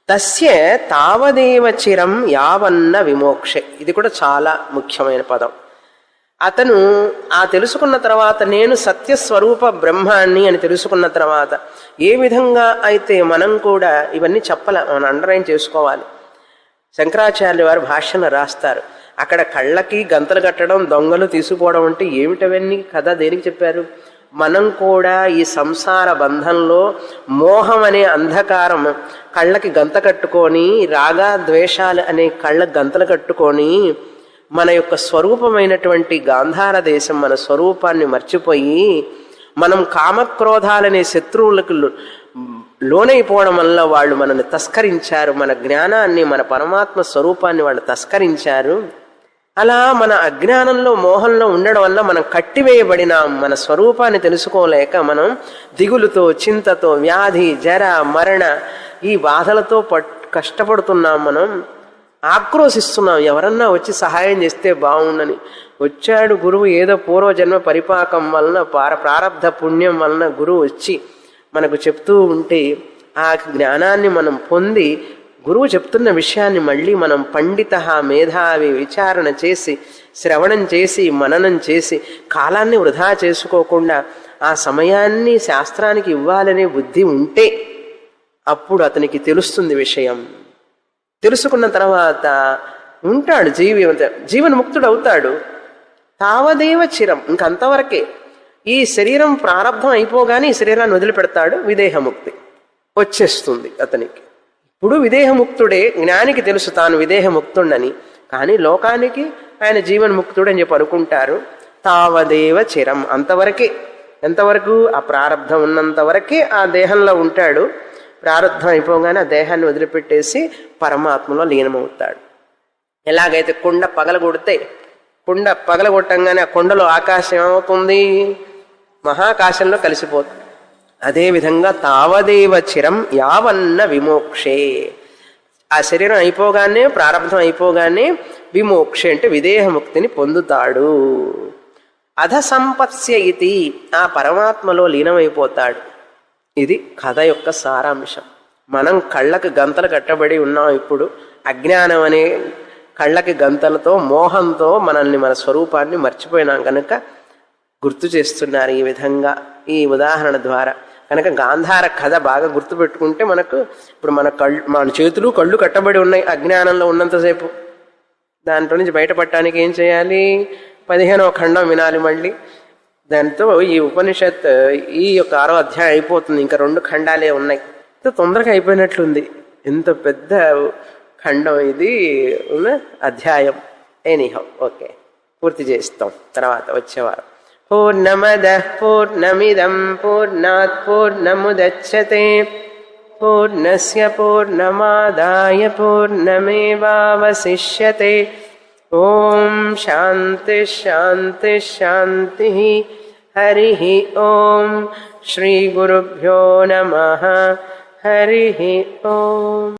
తస్య తావదేవ చిరం యావన్న విమోక్షే, ఇది కూడా చాలా ముఖ్యమైన పదం. అతను ఆ తెలుసుకున్న తర్వాత నేను సత్యస్వరూప బ్రహ్మాన్ని అని తెలుసుకున్న తర్వాత ఏ విధంగా అయితే మనం కూడా ఇవన్నీ మనం అండర్లైన్ చేసుకోవాలి. శంకరాచార్యుల వారు భాష్యంలో రాస్తారు, అక్కడ కళ్ళకి గంతలు కట్టడం, దొంగలు తీసుకుపోవడం అంటే ఏమిటవన్నీ కదా, దేనికి చెప్పారు? మనం కూడా ఈ సంసార బంధంలో మోహం అనే అంధకారం కళ్ళకి గంత కట్టుకొని, రాగా ద్వేషాలు అనే కళ్ళకి గంతలు కట్టుకొని, మన యొక్క స్వరూపమైనటువంటి గాంధార దేశం మన స్వరూపాన్ని మర్చిపోయి, మనం కామక్రోధాలనే శత్రువులకు లోనైపోవడం వల్ల వాళ్ళు మనల్ని తస్కరించారు, మన జ్ఞానాన్ని, మన పరమాత్మ స్వరూపాన్ని వాళ్ళు తస్కరించారు. అలా మన అజ్ఞానంలో, మోహంలో ఉండడం వల్ల మనం కట్టివేయబడినాం. మన స్వరూపాన్ని తెలుసుకోలేక మనం దిగులుతో, చింతతో, వ్యాధి, జర, మరణ ఈ బాధలతో కష్టపడుతున్నాం. మనం ఆక్రోశిస్తున్నాం, ఎవరన్నా వచ్చి సహాయం చేస్తే బాగుండని. వచ్చాడు గురువు, ఏదో పూర్వజన్మ పరిపాకం వలన, ప్రారబ్ధ పుణ్యం వలన గురువు వచ్చి మనకు చెప్తూ ఉంటే ఆ జ్ఞానాన్ని మనం పొంది, గురువు చెప్తున్న విషయాన్ని మళ్ళీ మనం పండిత, మేధావి విచారణ చేసి, శ్రవణం చేసి, మననం చేసి, కాలాన్ని వృధా చేసుకోకుండా ఆ సమయాన్ని శాస్త్రానికి ఇవ్వాలనే బుద్ధి ఉంటే అప్పుడు అతనికి తెలుస్తుంది విషయం. తెలుసుకున్న తర్వాత ఉంటాడు జీవన్ముక్తుడు అవుతాడు. తావదేవ చిరం, ఇంకంతవరకే. ఈ శరీరం ప్రారంభం అయిపోగానే ఈ శరీరాన్ని వదిలిపెడతాడు, విదేహముక్తి వచ్చేస్తుంది అతనికి. ఇప్పుడు విదేహముక్తుడే, జ్ఞానికి తెలుసు తాను విదేహముక్తుడని, కానీ లోకానికి ఆయన జీవన్ముక్తుడు అని చెప్పి అనుకుంటారు. తావదేవ చిరం, అంతవరకే. ఎంతవరకు? ఆ ప్రారంధం ఉన్నంత వరకే ఆ దేహంలో ఉంటాడు. ప్రారంధం అయిపోగానే ఆ దేహాన్ని వదిలిపెట్టేసి పరమాత్మలో లీనమవుతాడు. ఎలాగైతే కుండ పగలగొడితే, కుండ పగలగొట్టంగానే ఆ కుండలో ఆకాశం ఏమవుతుంది? మహాకాశంలో కలిసిపోతుంది. అదేవిధంగా తావదేవ చిరం యావన్న విమోక్షే, ఆ శరీరం అయిపోగానే, ప్రారంభం అయిపోగానే విమోక్షే అంటే విదేహముక్తిని పొందుతాడు. అధ సంపత్స్య ఇతి, ఆ పరమాత్మలో లీనమైపోతాడు. ఇది కథ యొక్క సారాంశం. మనం కళ్ళకి గంతలు కట్టబడి ఉన్నాం. ఇప్పుడు అజ్ఞానం అనే కళ్ళకి గంతలతో, మోహంతో మనల్ని, మన స్వరూపాన్ని మర్చిపోయినాం కనుక గుర్తు చేస్తున్నారు ఈ విధంగా ఈ ఉదాహరణ ద్వారా. కనుక గాంధార కథ బాగా గుర్తుపెట్టుకుంటే మనకు ఇప్పుడు మన చేతులు కళ్ళు కట్టబడి ఉన్నాయి అజ్ఞానంలో ఉన్నంతసేపు. దాంట్లో నుంచి బయటపడటానికి ఏం చేయాలి? 15వ ఖండం వినాలి మళ్ళీ. దాంతో ఈ ఉపనిషత్ ఈ యొక్క 6వ అధ్యాయం అయిపోతుంది. ఇంకా 2 ఖండాలే ఉన్నాయి. తొందరగా అయిపోయినట్లుంది. ఎంత పెద్ద ఖండం ఇది, అధ్యాయం. ఎనీహౌ, ఓకే, పూర్తి చేస్తాం తర్వాత వచ్చేవారు. పూర్ణమదః పూర్ణమిదం పూర్ణాత్ పూర్ణముదచ్యతే పూర్ణస్య పూర్ణమాదాయ పూర్ణమేవావశిష్యతే. ఓం శాంతి శాంతి శాంతి. హరి ఓం. శ్రీ గురుభ్యో నమః. హరి ఓం.